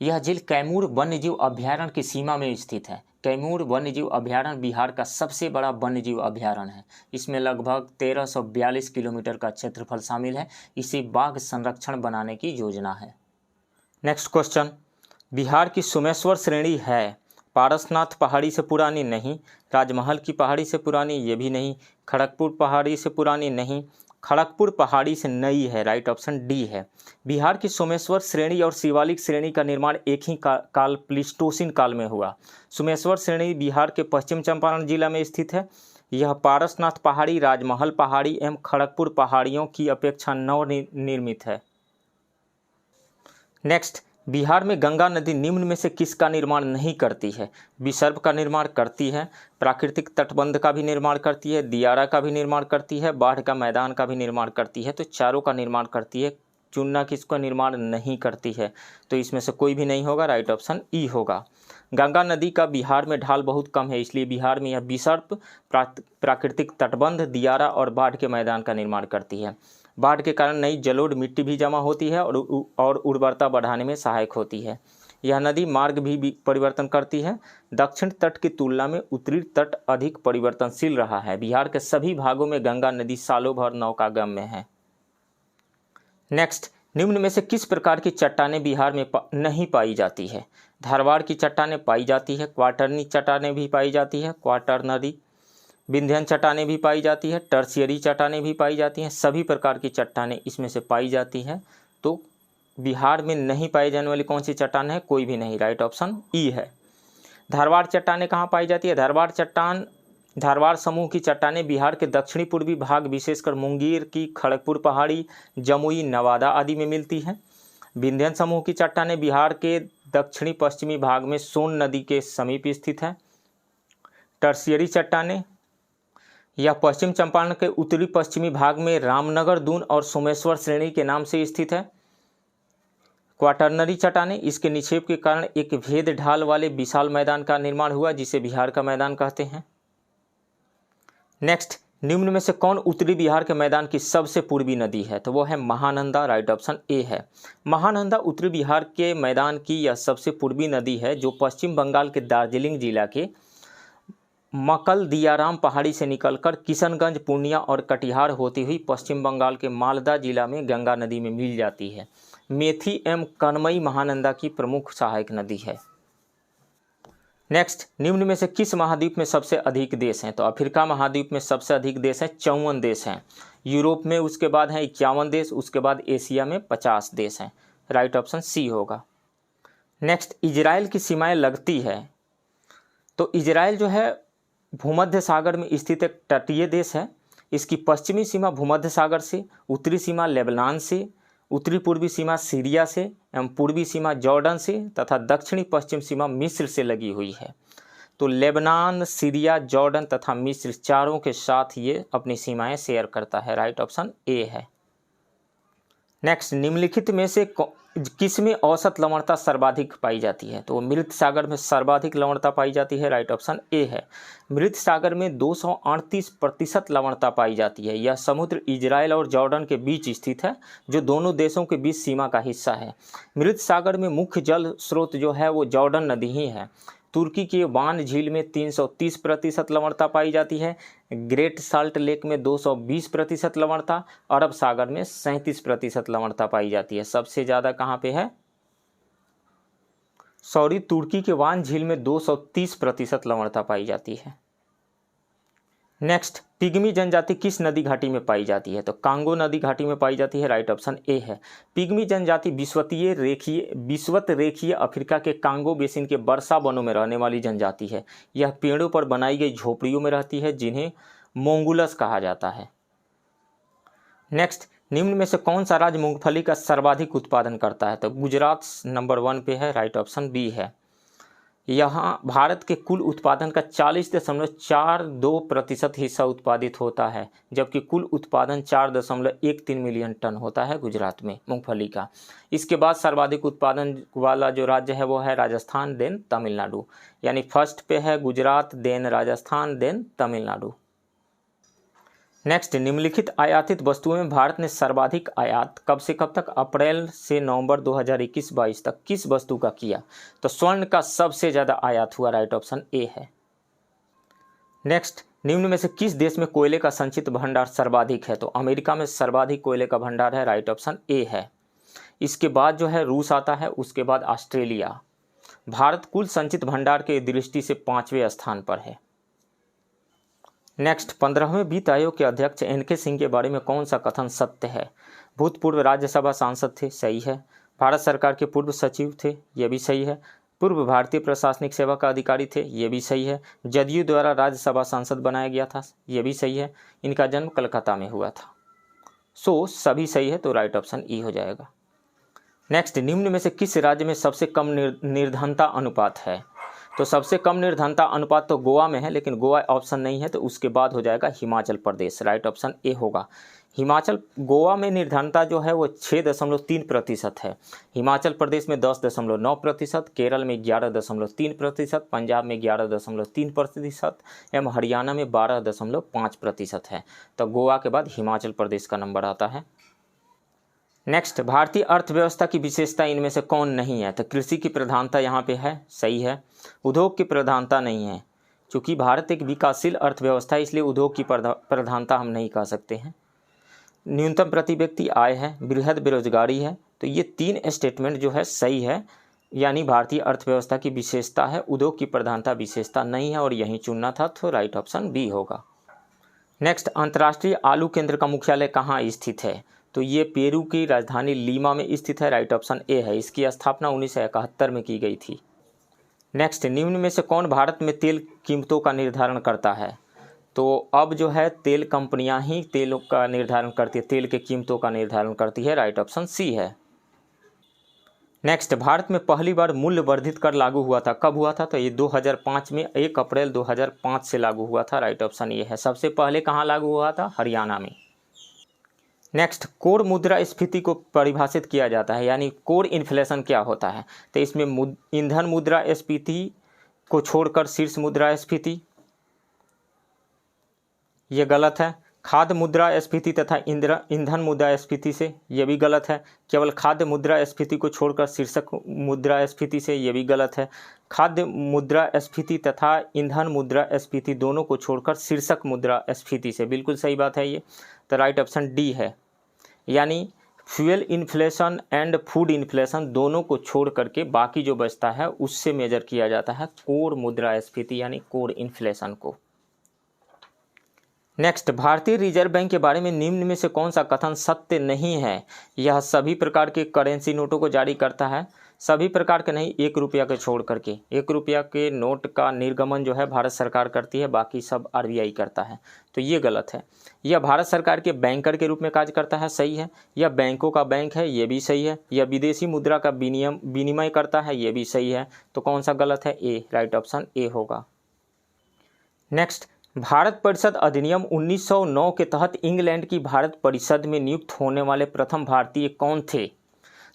[SPEAKER 1] यह झील कैमूर वन्यजीव अभ्यारण्य की सीमा में स्थित है। कैमूर वन्यजीव अभ्यारण्य बिहार का सबसे बड़ा वन्यजीव अभ्यारण्य है। इसमें लगभग 1342 किलोमीटर का क्षेत्रफल शामिल है। इसे बाघ संरक्षण बनाने की योजना है। नेक्स्ट क्वेश्चन, बिहार की सोमेश्वर श्रेणी है, पारसनाथ पहाड़ी से पुरानी नहीं, राजमहल की पहाड़ी से पुरानी ये भी नहीं, खड़गपुर पहाड़ी से पुरानी नहीं, खड़गपुर पहाड़ी से नई है, राइट ऑप्शन डी है। बिहार की सोमेश्वर श्रेणी और शिवालिक श्रेणी का निर्माण एक ही काल प्लीस्टोसिन काल में हुआ। सोमेश्वर श्रेणी बिहार के पश्चिम चंपारण जिला में स्थित है। यह पारसनाथ पहाड़ी, राजमहल पहाड़ी एवं खड़गपुर पहाड़ियों की अपेक्षा नवनिर्मित है। नेक्स्ट, बिहार में गंगा नदी निम्न में से किसका निर्माण नहीं करती है? विसर्प का निर्माण करती है, प्राकृतिक तटबंध का भी निर्माण करती है, दियारा का भी निर्माण करती है, बाढ़ का मैदान का भी निर्माण करती है। तो चारों का निर्माण करती है, चुनना किसका निर्माण नहीं करती है? तो इसमें से कोई भी नहीं होगा, राइट ऑप्शन ई होगा। गंगा नदी का बिहार में ढाल बहुत कम है, इसलिए बिहार में यह विसर्प, प्राकृतिक तटबंध, दियारा और बाढ़ के मैदान का निर्माण करती है। बाढ़ के कारण नई जलोढ़ मिट्टी भी जमा होती है और उर्वरता बढ़ाने में सहायक होती है। यह नदी मार्ग भी परिवर्तन करती है। दक्षिण तट की तुलना में उत्तरी तट अधिक परिवर्तनशील रहा है। बिहार के सभी भागों में गंगा नदी सालों भर नौकागम्य है। नेक्स्ट, निम्न में से किस प्रकार की चट्टानें बिहार में नहीं पाई जाती है? धारवाड़ की चट्टानें पाई जाती है, क्वाटरनी चट्टानें भी पाई जाती है, क्वाटरनरी, विंध्यन चट्टानें भी पाई जाती है, टर्शियरी चट्टानें भी पाई जाती हैं। सभी प्रकार की चट्टानें इसमें से पाई जाती हैं। तो बिहार में नहीं पाई जाने वाली कौन सी चट्टान है? कोई भी नहीं, राइट ऑप्शन ई है। धारवाड़ चट्टानें कहाँ पाई जाती है? धारवाड़ समूह की चट्टानें बिहार के दक्षिणी पूर्वी भाग विशेषकर मुंगेर की खड़गपुर पहाड़ी, जमुई, नवादा आदि में मिलती हैं। विंध्यन समूह की चट्टानें बिहार के दक्षिणी पश्चिमी भाग में सोन नदी के समीप स्थित है। टर्शियरी चट्टानें यह पश्चिम चंपारण के उत्तरी पश्चिमी भाग में रामनगर, दून और सोमेश्वर श्रेणी के नाम से स्थित है। क्वाटरनरी चट्टानें इसके निक्षेप के कारण एक भेद ढाल वाले विशाल मैदान का निर्माण हुआ जिसे बिहार का मैदान कहते हैं। नेक्स्ट, निम्न में से कौन उत्तरी बिहार के मैदान की सबसे पूर्वी नदी है? तो वो है महानंदा, राइट ऑप्शन ए है। महानंदा उत्तरी बिहार के मैदान की यह सबसे पूर्वी नदी है जो पश्चिम बंगाल के दार्जिलिंग जिला के मकल दियाराम पहाड़ी से निकलकर किशनगंज, पूर्णिया और कटिहार होती हुई पश्चिम बंगाल के मालदा जिला में गंगा नदी में मिल जाती है। मेथी एवं कनमई महानंदा की प्रमुख सहायक नदी है। नेक्स्ट, निम्न में से किस महाद्वीप में सबसे अधिक देश हैं? तो अफ्रीका महाद्वीप में सबसे अधिक देश हैं, 54 देश हैं। यूरोप में उसके बाद हैं 51 देश, उसके बाद एशिया में 50 देश हैं। राइट ऑप्शन सी होगा। नेक्स्ट, इजराइल की सीमाएं लगती है। तो इजराइल जो है भूमध्य सागर में स्थित एक तटीय देश है। इसकी पश्चिमी सीमा भूमध्य सागर से, उत्तरी सीमा लेबनान से, उत्तरी पूर्वी सीमा सीरिया से एवं पूर्वी सीमा जॉर्डन से तथा दक्षिणी पश्चिम सीमा मिस्र से लगी हुई है। तो लेबनान, सीरिया, जॉर्डन तथा मिस्र चारों के साथ ये अपनी सीमाएं शेयर करता है। राइट ऑप्शन ए है। नेक्स्ट, निम्नलिखित में से किसमें औसत लवणता सर्वाधिक पाई जाती है? तो मृत सागर में सर्वाधिक लवणता पाई जाती है। राइट ऑप्शन ए है। मृत सागर में 238% लवणता पाई जाती है। यह समुद्र इजराइल और जॉर्डन के बीच स्थित है जो दोनों देशों के बीच सीमा का हिस्सा है। मृत सागर में मुख्य जल स्रोत जो है वो जॉर्डन नदी ही है। तुर्की के वान झील में 330% लवणता पाई जाती है। ग्रेट साल्ट लेक में 220% लवणता, अरब सागर में 37% लवणता पाई जाती है। सबसे ज़्यादा कहाँ पे है? तुर्की के वान झील में 230% लवणता पाई जाती है। नेक्स्ट, पिग्मी जनजाति किस नदी घाटी में पाई जाती है? तो कांगो नदी घाटी में पाई जाती है। राइट ऑप्शन ए है। पिग्मी जनजाति विषुवत रेखीय अफ्रीका के कांगो बेसिन के वर्षा वनों में रहने वाली जनजाति है। यह पेड़ों पर बनाई गई झोपड़ियों में रहती है जिन्हें मोंगुलस कहा जाता है। नेक्स्ट, निम्न में से कौन सा राज्य मूंगफली का सर्वाधिक उत्पादन करता है? तो गुजरात नंबर 1 पे है। राइट ऑप्शन बी है। यहाँ भारत के कुल उत्पादन का 40.42% हिस्सा उत्पादित होता है जबकि कुल उत्पादन 4.13 मिलियन टन होता है गुजरात में मूंगफली का। इसके बाद सर्वाधिक उत्पादन वाला जो राज्य है वो है राजस्थान, देन तमिलनाडु। यानी फर्स्ट पे है Gujarat, then Rajasthan, then Tamil Nadu. Next, निम्नलिखित आयातित वस्तुओं में भारत ने सर्वाधिक आयात कब से कब तक? अप्रैल से नवंबर 2021-22 तक किस वस्तु का किया? तो स्वर्ण का सबसे ज़्यादा आयात हुआ। राइट ऑप्शन ए है। नेक्स्ट, निम्न में से किस देश में कोयले का संचित भंडार सर्वाधिक है? तो अमेरिका में सर्वाधिक कोयले का भंडार है। राइट ऑप्शन ए है। इसके बाद जो है रूस आता है, उसके बाद ऑस्ट्रेलिया। भारत कुल संचित भंडार के दृष्टि से 5वें स्थान पर है। नेक्स्ट, 15वें वित्त आयोग के अध्यक्ष एन.के. सिंह के बारे में कौन सा कथन सत्य है? भूतपूर्व राज्यसभा सांसद थे, सही है। भारत सरकार के पूर्व सचिव थे, यह भी सही है। पूर्व भारतीय प्रशासनिक सेवा का अधिकारी थे, यह भी सही है। जदयू द्वारा राज्यसभा सांसद बनाया गया था, यह भी सही है। इनका जन्म कलकत्ता में हुआ था। सभी सही है, तो राइट ऑप्शन ई हो जाएगा। नेक्स्ट, निम्न में से किस राज्य में सबसे कम निर्धनता अनुपात है? तो सबसे कम निर्धनता अनुपात तो गोवा में है, लेकिन गोवा ऑप्शन नहीं है, तो उसके बाद हो जाएगा हिमाचल प्रदेश। राइट ऑप्शन ए होगा। गोवा में निर्धनता जो है वो 6.3% है। हिमाचल प्रदेश में 10.9%, केरल में 11.3%, पंजाब में 11.3% एवं हरियाणा में 12.5% है। तो गोवा के बाद हिमाचल प्रदेश का नंबर आता है। नेक्स्ट, भारतीय अर्थव्यवस्था की विशेषता इनमें से कौन नहीं है? तो कृषि की प्रधानता यहाँ पे है, सही है। उद्योग की प्रधानता नहीं है। चूँकि भारत एक विकासशील अर्थव्यवस्था है इसलिए उद्योग की प्रधानता हम नहीं कह सकते हैं। न्यूनतम प्रति व्यक्ति आय है, बृहद बेरोजगारी है। तो ये 3 स्टेटमेंट जो है सही है, यानी भारतीय अर्थव्यवस्था की विशेषता है, उद्योग की प्रधानता विशेषता नहीं है और यही चुनना था, तो राइट ऑप्शन बी होगा। नेक्स्ट, अंतर्राष्ट्रीय आलू केंद्र का मुख्यालय कहाँ स्थित है? तो ये पेरू की राजधानी लीमा में स्थित है, राइट ऑप्शन ए है। इसकी स्थापना 1971 में की गई थी। नेक्स्ट, निम्न में से कौन भारत में तेल कीमतों का निर्धारण करता है? तो अब जो है तेल कंपनियां ही तेलों का निर्धारण करती है, तेल के कीमतों का निर्धारण करती है, राइट ऑप्शन सी है। नेक्स्ट, भारत में पहली बार मूल्य वर्धित कर लागू हुआ था, कब हुआ था? तो ये 2005 में 1 अप्रैल 2005 से लागू हुआ था, राइट ऑप्शन ये है। सबसे पहले कहाँ लागू हुआ था? हरियाणा में। नेक्स्ट, कोर मुद्रास्फीति को परिभाषित किया जाता है, यानी कोर इन्फ्लेशन क्या होता है? तो इसमें ईंधन मुद्रास्फीति को छोड़कर शीर्ष मुद्रास्फीति, ये गलत है। खाद्य मुद्रास्फीति तथा ईंधन मुद्रास्फीति से, ये भी गलत है। केवल खाद्य मुद्रास्फीति को छोड़कर शीर्षक मुद्रास्फीति से, ये भी गलत है। खाद्य मुद्रास्फीति तथा ईंधन मुद्रास्फीति दोनों को छोड़कर शीर्षक मुद्रास्फीति से, बिल्कुल सही बात है ये। तो राइट ऑप्शन डी है, यानी fuel inflation and food inflation दोनों को छोड़ करके बाकी जो बचता है उससे मेजर किया जाता है कोर मुद्रास्फीति, यानी कोर इन्फ्लेशन को। नेक्स्ट, भारतीय रिजर्व बैंक के बारे में निम्न में से कौन सा कथन सत्य नहीं है? यह सभी प्रकार के करेंसी नोटों को जारी करता है, सभी प्रकार के नहीं, 1 रुपया के छोड़ करके। 1 रुपया के नोट का निर्गमन जो है भारत सरकार करती है, बाकी सब आरबीआई करता है, तो ये गलत है। यह भारत सरकार के बैंकर के रूप में कार्य करता है, सही है। यह बैंकों का बैंक है, ये भी सही है। यह विदेशी मुद्रा का विनिमय करता है, ये भी सही है। तो कौन सा गलत है? ए, राइट ऑप्शन ए होगा। नेक्स्ट, भारत परिषद अधिनियम 1909 के तहत इंग्लैंड की भारत परिषद में नियुक्त होने वाले प्रथम भारतीय कौन थे?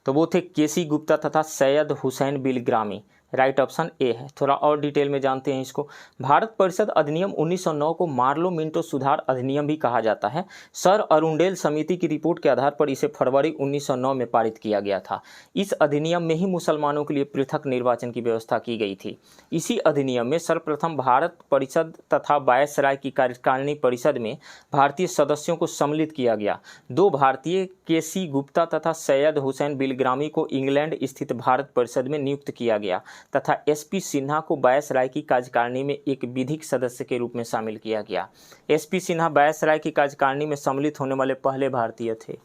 [SPEAKER 1] तो वो थे केसी गुप्ता तथा Syed Hussain Bilgrami, right option A है। थोड़ा और डिटेल में जानते हैं इसको। भारत परिषद अधिनियम 1909 को मार्लो मिंटो सुधार अधिनियम भी कहा जाता है। सर अरुंडेल समिति की रिपोर्ट के आधार पर इसे फरवरी 1909 में पारित किया गया था। इस अधिनियम में ही मुसलमानों के लिए पृथक निर्वाचन की व्यवस्था की गई थी। इसी अधिनियम में सर्वप्रथम भारत परिषद तथा वायसराय की कार्यकारिणी परिषद में भारतीय सदस्यों को सम्मिलित किया गया। 2 भारतीय केसी गुप्ता तथा सैयद हुसैन बिलग्रामी को इंग्लैंड स्थित भारत परिषद में नियुक्त किया गया तथा एसपी सिन्हा को वायसराय की कार्यकारिणी में एक विधिक सदस्य के रूप में शामिल किया गया। एसपी सिन्हा वायसराय की कार्यकारिणी में सम्मिलित होने वाले पहले भारतीय थे।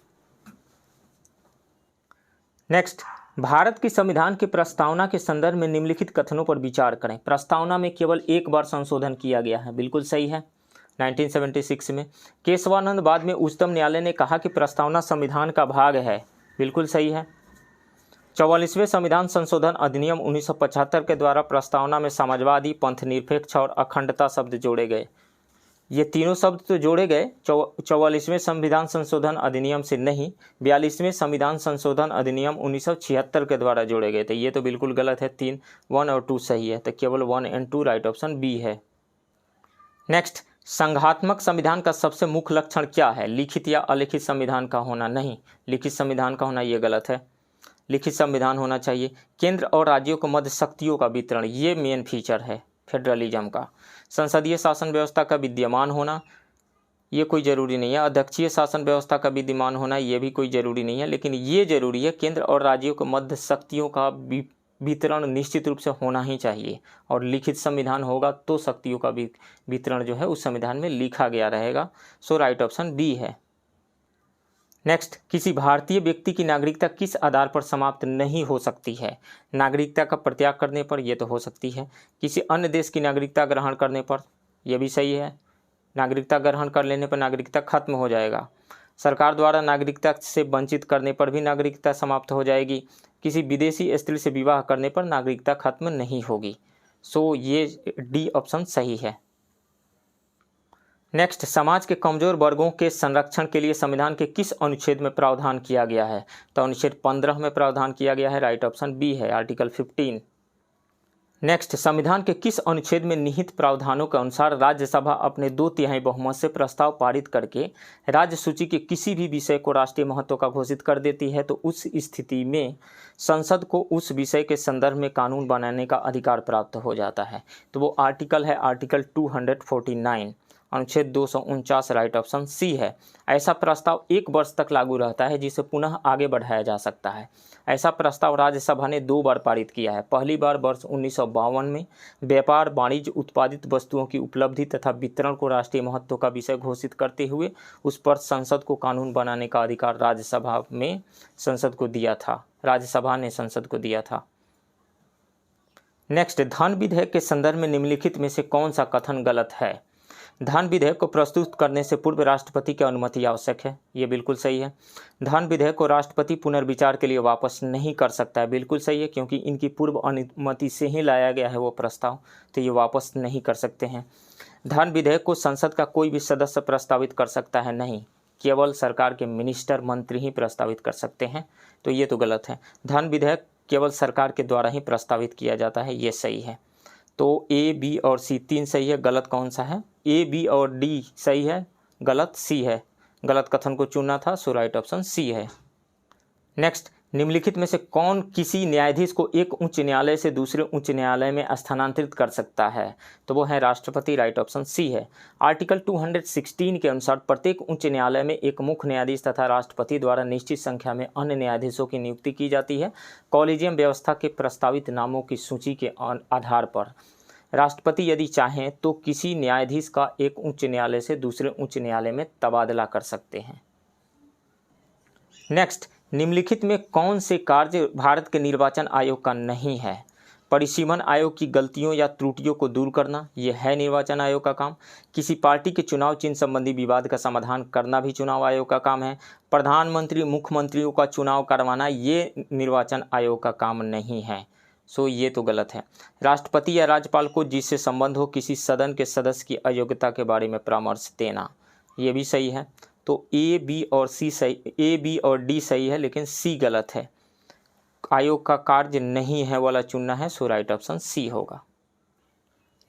[SPEAKER 1] नेक्स्ट, भारत की संविधान की प्रस्तावना के संदर्भ में निम्नलिखित कथनों पर विचार करें। प्रस्तावना में केवल 1 बार संशोधन किया गया है, बिल्कुल सही है, 1976 में। केशवानंद बाद में उच्चतम न्यायालय ने कहा कि प्रस्तावना संविधान का भाग है, बिल्कुल सही है। 44वें संविधान संशोधन अधिनियम 1975 के द्वारा प्रस्तावना में समाजवादी, पंथनिरपेक्ष और अखंडता शब्द जोड़े गए। ये तीनों शब्द तो जोड़े गए 44वें संविधान संशोधन अधिनियम से नहीं, 42वें संविधान संशोधन अधिनियम 1976 के द्वारा जोड़े गए थे। ये तो बिल्कुल गलत है, 3, 1 और 2 सही है, तो केवल 1 और 2, राइट ऑप्शन बी है। नेक्स्ट, संघात्मक संविधान का सबसे मुख्य लक्षण क्या है? लिखित या अलिखित संविधान का होना? नहीं, लिखित संविधान का होना, ये गलत है, लिखित संविधान होना चाहिए। केंद्र और राज्यों के मध्य शक्तियों का वितरण, ये मेन फीचर है फेडरलिज्म का। संसदीय शासन व्यवस्था का विद्यमान होना, ये कोई ज़रूरी नहीं है। अध्यक्षीय शासन व्यवस्था का विद्यमान होना, ये भी कोई ज़रूरी नहीं है, लेकिन ये ज़रूरी है केंद्र और राज्यों के मध्य शक्तियों का वितरण निश्चित रूप से होना ही चाहिए। और लिखित संविधान होगा तो शक्तियों का वितरण जो है उस संविधान में लिखा गया रहेगा। सो राइट ऑप्शन बी है। नेक्स्ट, किसी भारतीय व्यक्ति की नागरिकता किस आधार पर समाप्त नहीं हो सकती है? नागरिकता का प्रत्याग करने पर, यह तो हो सकती है। किसी अन्य देश की नागरिकता ग्रहण करने पर, यह भी सही है। नागरिकता ग्रहण कर लेने पर नागरिकता खत्म हो जाएगा। सरकार द्वारा नागरिकता से वंचित करने पर भी नागरिकता समाप्त हो जाएगी। किसी विदेशी स्त्री से विवाह करने पर नागरिकता खत्म नहीं होगी। सो ये डी ऑप्शन सही है। नेक्स्ट, समाज के कमजोर वर्गों के संरक्षण के लिए संविधान के किस अनुच्छेद में प्रावधान किया गया है? तो अनुच्छेद 15 में प्रावधान किया गया है, राइट ऑप्शन बी है, आर्टिकल 15। नेक्स्ट, संविधान के किस अनुच्छेद में निहित प्रावधानों के अनुसार राज्यसभा अपने 2/3 बहुमत से प्रस्ताव पारित करके राज्य सूची के किसी भी विषय को राष्ट्रीय महत्व का घोषित कर देती है? तो उस स्थिति में संसद को उस विषय के संदर्भ में कानून बनाने का अधिकार प्राप्त हो जाता है। तो वो आर्टिकल है आर्टिकल 249। अनुच्छेद 249 राइट ऑप्शन सी है। ऐसा प्रस्ताव 1 वर्ष तक लागू रहता है जिसे पुनः आगे बढ़ाया जा सकता है। ऐसा प्रस्ताव राज्यसभा ने 2 बार पारित किया है। पहली बार वर्ष 1952 में व्यापार वाणिज्य उत्पादित वस्तुओं की उपलब्धि तथा वितरण को राष्ट्रीय महत्व का विषय घोषित करते हुए उस पर संसद को कानून बनाने का अधिकार राज्यसभा ने संसद को दिया था। नेक्स्ट, धन विधेयक के संदर्भ में निम्नलिखित में से कौन सा कथन गलत है? धन विधेयक को प्रस्तुत करने से पूर्व राष्ट्रपति की अनुमति आवश्यक है, ये बिल्कुल सही है। धन विधेयक को राष्ट्रपति पुनर्विचार के लिए वापस नहीं कर सकता है, बिल्कुल सही है, क्योंकि इनकी पूर्व अनुमति से ही लाया गया है वो प्रस्ताव, तो ये वापस नहीं कर सकते हैं। धन विधेयक को संसद का कोई भी सदस्य प्रस्तावित कर सकता है नहीं, केवल सरकार के मिनिस्टर मंत्री ही प्रस्तावित कर सकते हैं, तो ये तो गलत है। धन विधेयक केवल सरकार के द्वारा ही प्रस्तावित किया जाता है, ये सही है। तो ए, बी और सी 3 सही है, गलत कौन सा है? ए, बी और डी सही है, गलत सी है। गलत कथन को चुनना था, सो राइट ऑप्शन सी है। नेक्स्ट, निम्नलिखित में से कौन किसी न्यायाधीश को एक उच्च न्यायालय से दूसरे उच्च न्यायालय में स्थानांतरित कर सकता है? तो वो है राष्ट्रपति, राइट ऑप्शन सी है। आर्टिकल 216 के अनुसार प्रत्येक उच्च न्यायालय में एक मुख्य न्यायाधीश तथा राष्ट्रपति द्वारा निश्चित संख्या में अन्य न्यायाधीशों की नियुक्ति की जाती है। कॉलेजियम व्यवस्था के प्रस्तावित नामों की सूची के आधार पर राष्ट्रपति यदि चाहें तो किसी न्यायाधीश का एक उच्च न्यायालय से दूसरे उच्च न्यायालय में तबादला कर सकते हैं। नेक्स्ट, निम्नलिखित में कौन से कार्य भारत के निर्वाचन आयोग का नहीं है? परिसीमन आयोग की गलतियों या त्रुटियों को दूर करना, यह है निर्वाचन आयोग का काम। किसी पार्टी के चुनाव चिन्ह संबंधी विवाद का समाधान करना भी चुनाव आयोग का काम है। प्रधानमंत्री मुख्यमंत्रियों का चुनाव करवाना ये निर्वाचन आयोग का काम नहीं है, सो ये तो गलत है। राष्ट्रपति या राज्यपाल को जिससे संबंध हो किसी सदन के सदस्य की अयोग्यता के बारे में परामर्श देना, ये भी सही है। तो ए, बी और सी सही, ए, बी और डी सही है, लेकिन सी गलत है। आयोग का कार्य नहीं है वाला चुनना है, सो राइट ऑप्शन सी होगा।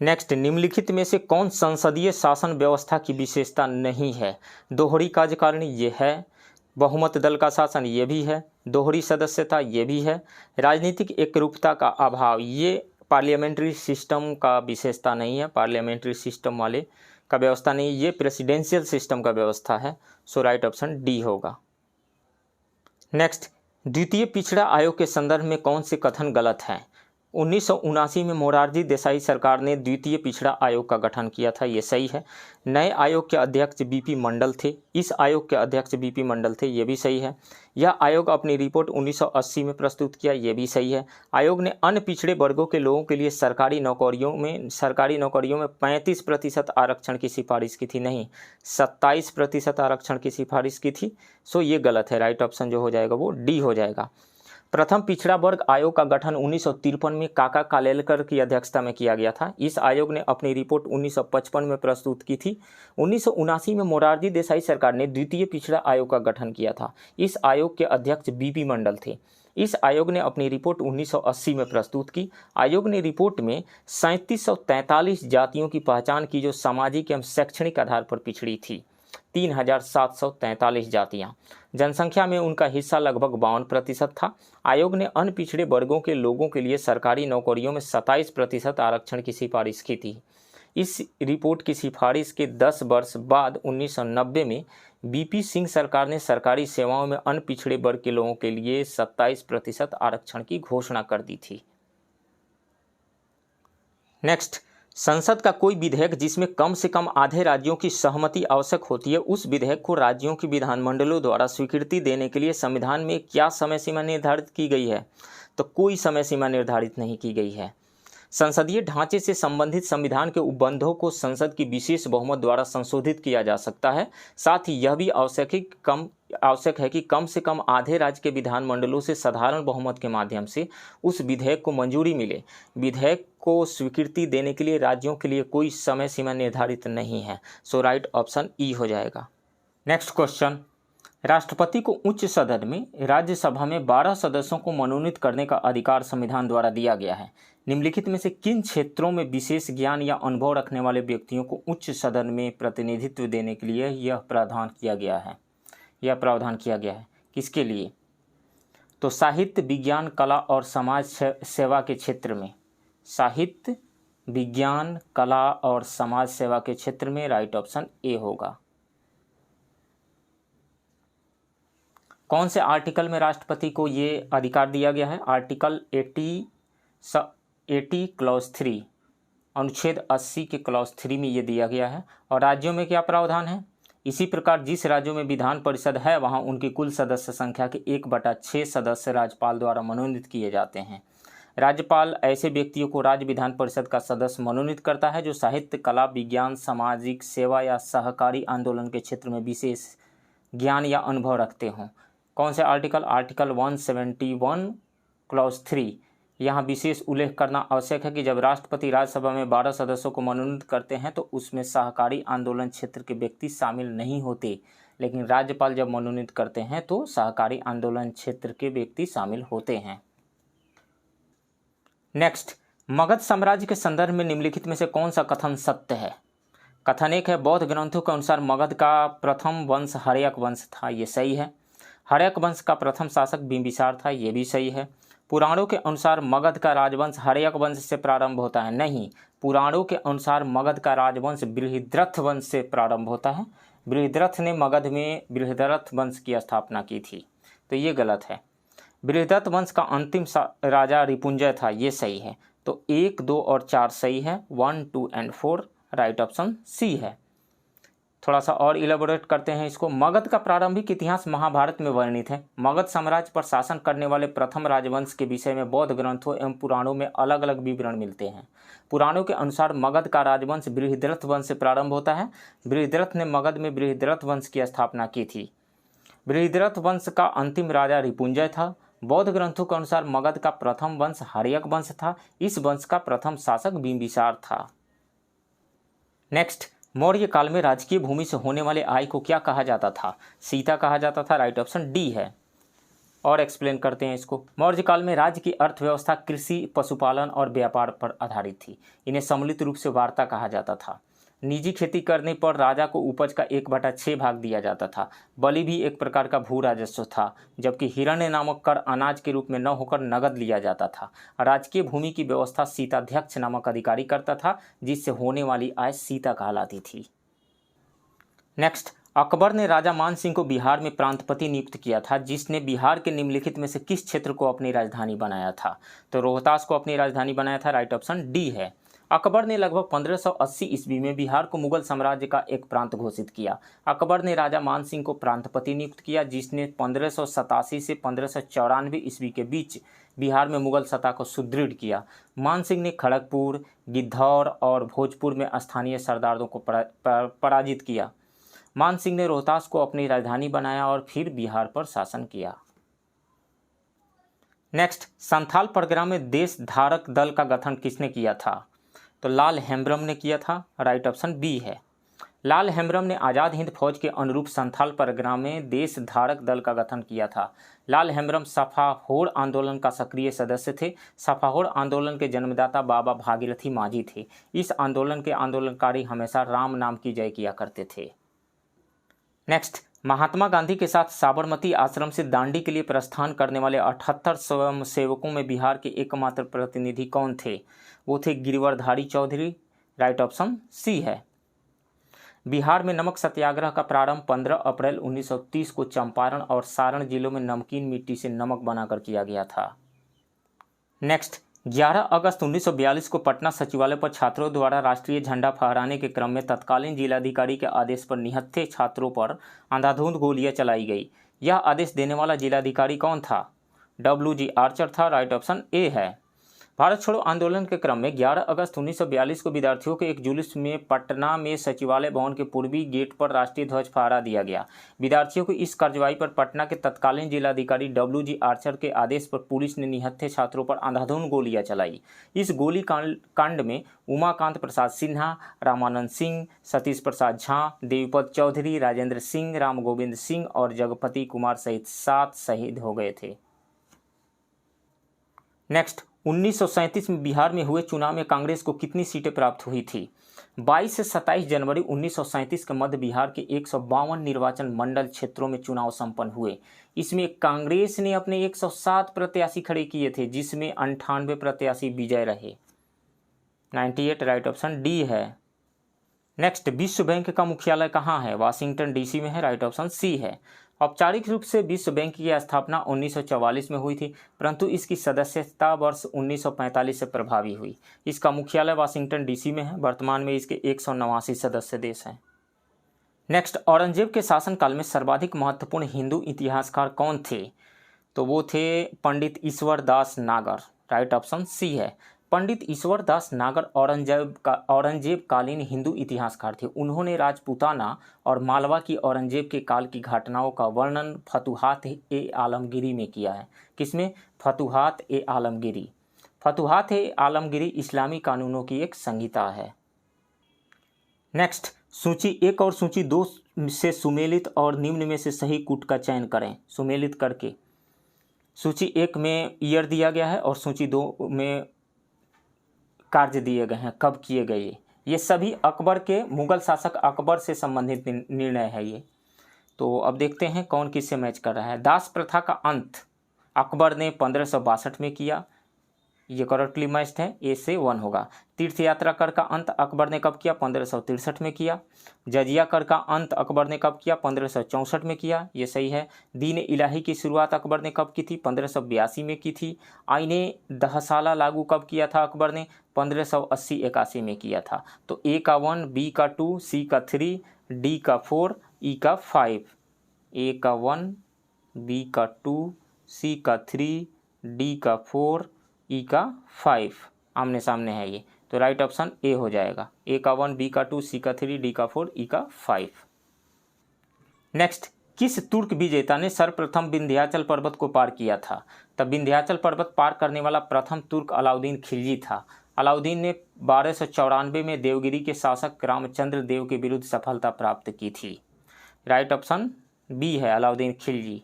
[SPEAKER 1] नेक्स्ट, निम्नलिखित में से कौन संसदीय शासन व्यवस्था की विशेषता नहीं है? दोहरी कार्यकारिणी, ये है। बहुमत दल का शासन, ये भी है। दोहरी सदस्यता, ये भी है। राजनीतिक एकरूपता का अभाव, ये पार्लियामेंट्री सिस्टम का विशेषता नहीं है, पार्लियामेंट्री सिस्टम वाले का व्यवस्था नहीं, ये प्रेसिडेंशियल सिस्टम का व्यवस्था है, सो राइट ऑप्शन डी होगा। नेक्स्ट, द्वितीय पिछड़ा आयोग के संदर्भ में कौन से कथन गलत हैं? 1979 में मोरारजी देसाई सरकार ने द्वितीय पिछड़ा आयोग का गठन किया था, ये सही है। नए आयोग के अध्यक्ष बीपी मंडल थे, इस आयोग के अध्यक्ष बीपी मंडल थे, ये भी सही है। यह आयोग अपनी रिपोर्ट 1980 में प्रस्तुत किया, ये भी सही है। आयोग ने अन्य पिछड़े वर्गों के लोगों के लिए सरकारी नौकरियों में 35% आरक्षण की सिफारिश की थी, नहीं 27% आरक्षण की सिफारिश की थी, सो ये गलत है। राइट ऑप्शन जो हो जाएगा वो डी हो जाएगा। प्रथम पिछड़ा वर्ग आयोग का गठन 1953 में काका कालेलकर की अध्यक्षता में किया गया था। इस आयोग ने अपनी रिपोर्ट 1955 में प्रस्तुत की थी। 1979 में मोरारजी देसाई सरकार ने द्वितीय पिछड़ा आयोग का गठन किया था। इस आयोग के अध्यक्ष बीपी मंडल थे। इस आयोग ने अपनी रिपोर्ट 1980 में प्रस्तुत की। आयोग ने रिपोर्ट में 3743 जातियों की पहचान की जो सामाजिक एवं शैक्षणिक आधार पर पिछड़ी थी। 3743 जातियाँ, जनसंख्या में उनका हिस्सा लगभग 52% था। आयोग ने अन्य पिछड़े वर्गों के लोगों के लिए सरकारी नौकरियों में 27% आरक्षण की सिफारिश की थी। इस रिपोर्ट की सिफारिश के 10 वर्ष बाद 1990 में बीपी सिंह सरकार ने सरकारी सेवाओं में अन्य पिछड़े वर्ग के लोगों के लिए 27% आरक्षण की घोषणा कर दी थी। नेक्स्ट, संसद का कोई विधेयक जिसमें कम से कम आधे राज्यों की सहमति आवश्यक होती है, उस विधेयक को राज्यों की विधानमंडलों द्वारा स्वीकृति देने के लिए संविधान में क्या समय सीमा निर्धारित की गई है? तो कोई समय सीमा निर्धारित नहीं की गई है। संसदीय ढांचे से संबंधित संविधान के उपबंधों को संसद की विशेष बहुमत द्वारा संशोधित किया जा सकता है। साथ ही यह भी आवश्यक है कि कम से कम आधे राज्य के विधानमंडलों से साधारण बहुमत के माध्यम से उस विधेयक को मंजूरी मिले। विधेयक को स्वीकृति देने के लिए राज्यों के लिए कोई समय सीमा निर्धारित नहीं है, सो राइट ऑप्शन ई हो जाएगा। नेक्स्ट क्वेश्चन, राष्ट्रपति को उच्च सदन में राज्यसभा में 12 सदस्यों को मनोनीत करने का अधिकार संविधान द्वारा दिया गया है। निम्नलिखित में से किन क्षेत्रों में विशेष ज्ञान या अनुभव रखने वाले व्यक्तियों को उच्च सदन में प्रतिनिधित्व देने के लिए यह प्रावधान किया गया है? किसके लिए? तो साहित्य, विज्ञान, कला और समाज सेवा के क्षेत्र में, साहित्य, विज्ञान, कला और समाज सेवा के क्षेत्र में, राइट ऑप्शन ए होगा। कौन से आर्टिकल में राष्ट्रपति को ये अधिकार दिया गया है? आर्टिकल 80 क्लॉज 3, अनुच्छेद 80 के क्लॉज 3 में ये दिया गया है। और राज्यों में क्या प्रावधान है? इसी प्रकार जिस राज्यों में विधान परिषद है वहां उनकी कुल सदस्य संख्या के 1/6 सदस्य राज्यपाल द्वारा मनोनीत किए जाते हैं। राज्यपाल ऐसे व्यक्तियों को राज्य विधान परिषद का सदस्य मनोनीत करता है जो साहित्य, कला, विज्ञान, सामाजिक सेवा या सहकारी आंदोलन के क्षेत्र में विशेष ज्ञान या अनुभव रखते हों। कौन से आर्टिकल? Article 171 clause 3। यहाँ विशेष उल्लेख करना आवश्यक है कि जब राष्ट्रपति राज्यसभा में 12 सदस्यों को मनोनीत करते हैं तो उसमें सहकारी आंदोलन क्षेत्र के व्यक्ति शामिल नहीं होते, लेकिन राज्यपाल जब मनोनीत करते हैं तो सहकारी आंदोलन क्षेत्र के व्यक्ति शामिल होते हैं। नेक्स्ट, मगध साम्राज्य के संदर्भ में निम्नलिखित में से कौन सा कथन सत्य है? कथन 1 है, बौद्ध ग्रंथों के अनुसार मगध का प्रथम वंश हर्यक वंश था, ये सही है। हर्यक वंश का प्रथम शासक बिंबिसार था, ये भी सही है। पुराणों के अनुसार मगध का राजवंश हर्यक वंश से प्रारंभ होता है, नहीं, पुराणों के अनुसार मगध का राजवंश बृहद्रथ वंश से प्रारंभ होता है। बृहद्रथ ने मगध में बृहद्रथ वंश की स्थापना की थी, तो ये गलत है। बृहद्रथ वंश का अंतिम राजा रिपुंजय था, ये सही है। तो 1, 2 और 4 सही है, 1, 2 एंड 4 राइट ऑप्शन सी है। थोड़ा सा और इलेबोरेट करते हैं इसको। मगध का प्रारंभिक इतिहास महाभारत में वर्णित है। मगध साम्राज्य पर शासन करने वाले प्रथम राजवंश के विषय में बौद्ध ग्रंथों एवं पुराणों में अलग अलग विवरण मिलते हैं। पुराणों के अनुसार मगध का राजवंश बृहद्रथ वंश से प्रारंभ होता है। बृहद्रथ ने मगध में बृहद्रथ वंश की स्थापना की थी। बृहद्रथ वंश का अंतिम राजा रिपुंजय था। बौद्ध ग्रंथों के अनुसार मगध का प्रथम वंश हर्यक वंश था। इस वंश का प्रथम शासक बिंबिसार था। नेक्स्ट, मौर्य काल में राजकीय भूमि से होने वाले आय को क्या कहा जाता था? सीता कहा जाता था, राइट ऑप्शन डी है। और एक्सप्लेन करते हैं इसको। मौर्य काल में राज्य की अर्थव्यवस्था कृषि, पशुपालन और व्यापार पर आधारित थी। इन्हें सम्मिलित रूप से वार्ता कहा जाता था। निजी खेती करने पर राजा को उपज का 1/6 भाग दिया जाता था। बलि भी एक प्रकार का भू राजस्व था, जबकि हिरण्य नामक कर अनाज के रूप में न होकर नगद लिया जाता था। राजकीय भूमि की व्यवस्था सीताध्यक्ष नामक अधिकारी करता था, जिससे होने वाली आय सीता कहलाती थी। नेक्स्ट, अकबर ने राजा मान सिंह को बिहार में प्रांतपति नियुक्त किया था, जिसने बिहार के निम्नलिखित में से किस क्षेत्र को अपनी राजधानी बनाया था? तो रोहतास को अपनी राजधानी बनाया था, राइट ऑप्शन डी है। अकबर ने लगभग 1580 ईस्वी में बिहार को मुगल साम्राज्य का एक प्रांत घोषित किया। अकबर ने राजा मान सिंह को प्रांतपति नियुक्त किया, जिसने 1587 से 1594 ईस्वी के बीच बिहार में मुगल सत्ता को सुदृढ़ किया। मान सिंह ने खड़गपुर, गिद्धौर और भोजपुर में स्थानीय सरदारों को पराजित किया। मान सिंह ने रोहतास को अपनी राजधानी बनाया और फिर बिहार पर शासन किया। नेक्स्ट, संथाल परगना में देश धारक दल का गठन किसने किया था? तो लाल हेम्ब्रम ने किया था, राइट ऑप्शन बी है। लाल हेम्ब्रम ने आज़ाद हिंद फौज के अनुरूप संथाल परगना में देश धारक दल का गठन किया था। लाल हेम्ब्रम सफाहोड़ आंदोलन का सक्रिय सदस्य थे। सफाहोड़ आंदोलन के जन्मदाता बाबा भागीरथी मांझी थे। इस आंदोलन के आंदोलनकारी हमेशा राम नाम की जय किया करते थे। नेक्स्ट, महात्मा गांधी के साथ साबरमती आश्रम से दांडी के लिए प्रस्थान करने वाले 78 स्वयंसेवकों में बिहार के एकमात्र प्रतिनिधि कौन थे? वो थे Girivardhari Chaudhary, right option C है। बिहार में नमक सत्याग्रह का प्रारंभ 15 अप्रैल 1930 को चंपारण और सारण जिलों में नमकीन मिट्टी से नमक बनाकर किया गया था। नेक्स्ट, 11 अगस्त 1942 को पटना सचिवालय पर छात्रों द्वारा राष्ट्रीय झंडा फहराने के क्रम में तत्कालीन जिलाधिकारी के आदेश पर निहत्थे छात्रों पर अंधाधुंध गोलियां चलाई गई। यह आदेश देने वाला जिलाधिकारी कौन था? WG आर्चर था, राइट ऑप्शन ए है। भारत छोड़ो आंदोलन के क्रम में 11 अगस्त 1942 को विद्यार्थियों के एक जुलूस में पटना में सचिवालय भवन के पूर्वी गेट पर राष्ट्रीय ध्वज फहरा दिया गया। विद्यार्थियों की इस कार्रवाई पर पटना के तत्कालीन जिलाधिकारी WG आर्चर के आदेश पर पुलिस ने निहत्थे छात्रों पर अंधाधुंध गोलियां चलाई। इस गोली कांड में उमाकांत प्रसाद सिन्हा, रामानंद सिंह, सतीश प्रसाद झा, देवीपत चौधरी, राजेंद्र सिंह, राम गोविंद सिंह और जगपति कुमार सहित 7 शहीद हो गए थे। नेक्स्ट, 1937 में बिहार में हुए चुनाव में कांग्रेस को कितनी सीटें प्राप्त हुई थी? 22 से 27 जनवरी 1937 के मध्य बिहार के 152 निर्वाचन मंडल क्षेत्रों में चुनाव संपन्न हुए। इसमें कांग्रेस ने अपने 107 प्रत्याशी खड़े किए थे, जिसमें 98 प्रत्याशी विजय रहे। 98 राइट ऑप्शन डी है। नेक्स्ट, विश्व बैंक का मुख्यालय कहाँ है? वाशिंगटन डीसी में है, राइट ऑप्शन सी है। औपचारिक रूप से विश्व बैंक की स्थापना 1944 में हुई थी, परंतु इसकी सदस्यता वर्ष 1945 से प्रभावी हुई। इसका मुख्यालय वाशिंगटन डीसी में है। वर्तमान में इसके 189 सदस्य देश हैं। नेक्स्ट, औरंगजेब के शासनकाल में सर्वाधिक महत्वपूर्ण हिंदू इतिहासकार कौन थे? तो वो थे पंडित ईश्वर दास नागर, राइट ऑप्शन सी है। पंडित ईश्वर दास नागर औरंगजेब कालीन हिंदू इतिहासकार थे। उन्होंने राजपूताना और मालवा की औरंगजेब के काल की घटनाओं का वर्णन फतुहात ए आलमगीरी में किया है। किसमें? फतुहात ए आलमगीरी। फतुहात ए आलमगीरी इस्लामी कानूनों की एक संहिता है। नेक्स्ट, सूची 1 और सूची 2 से सुमेलित और निम्न में से सही कूट का चयन करें, सुमेलित करके। सूची 1 में ईयर दिया गया है और सूची 2 में कार्य दिए गए हैं, कब किए गए। ये सभी अकबर के, मुगल शासक अकबर से संबंधित निर्णय है ये। तो अब देखते हैं कौन किससे मैच कर रहा है। दास प्रथा का अंत अकबर ने 1562 में किया, ये करेक्टली मैच्ड है, ए से 1 होगा। तीर्थ यात्रा कर का अंत अकबर ने कब किया? 1563 में किया। जजिया कर का अंत अकबर ने कब किया? 1564 में किया, ये सही है। दीन इलाही की शुरुआत अकबर ने कब की थी? 1582 में की थी। आईने दहसाला लागू कब किया था अकबर ने? 1580-81 में किया था। तो ए का 1, बी का 2, सी का 3, डी का 4, ई का 5। ए का 1, बी का 2, सी का 3, डी का 4, ई का 5 आमने सामने है ये। तो राइट ऑप्शन ए हो जाएगा। ए का 1, बी का 2, सी का 3, डी का 4, ई का 5। नेक्स्ट, किस तुर्क विजेता ने सर्वप्रथम विंध्याचल पर्वत को पार किया था? तब विंध्याचल पर्वत पार करने वाला प्रथम तुर्क अलाउद्दीन खिलजी था। अलाउद्दीन ने 1294 में देवगिरी के शासक रामचंद्र देव के विरुद्ध सफलता प्राप्त की थी। राइट ऑप्शन बी है, अलाउद्दीन खिलजी।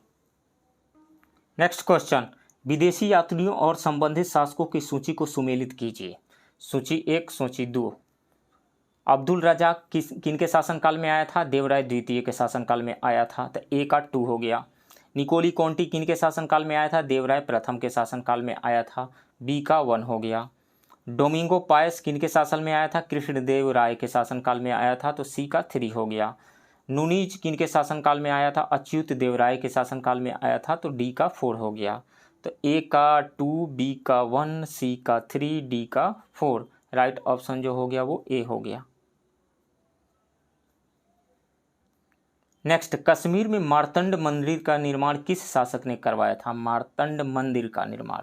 [SPEAKER 1] नेक्स्ट क्वेश्चन, विदेशी यात्रियों और संबंधित शासकों की सूची को सुमेलित कीजिए। सूची 1, सूची 2। अब्दुल रज़ाक किनके शासनकाल में आया था? देवराय द्वितीय के शासनकाल में आया था, तो ए का 2 हो गया। निकोली कॉन्टी किनके शासनकाल में आया था? देवराय प्रथम के शासनकाल में आया था, बी का 1 हो गया। डोमिंगो पायस किनके शासन में आया था? कृष्णदेव राय के शासनकाल में आया था, तो सी का 3 हो गया। नुनीज किनके शासनकाल में आया था? अच्युत देवराय के शासनकाल में आया था, तो डी का 4 हो गया। तो ए का 2, बी का 1, सी का 3, डी का 4। राइट ऑप्शन जो हो गया वो ए हो गया। नेक्स्ट, कश्मीर में मार्तंड मंदिर का निर्माण किस शासक ने करवाया था? मार्तंड मंदिर का निर्माण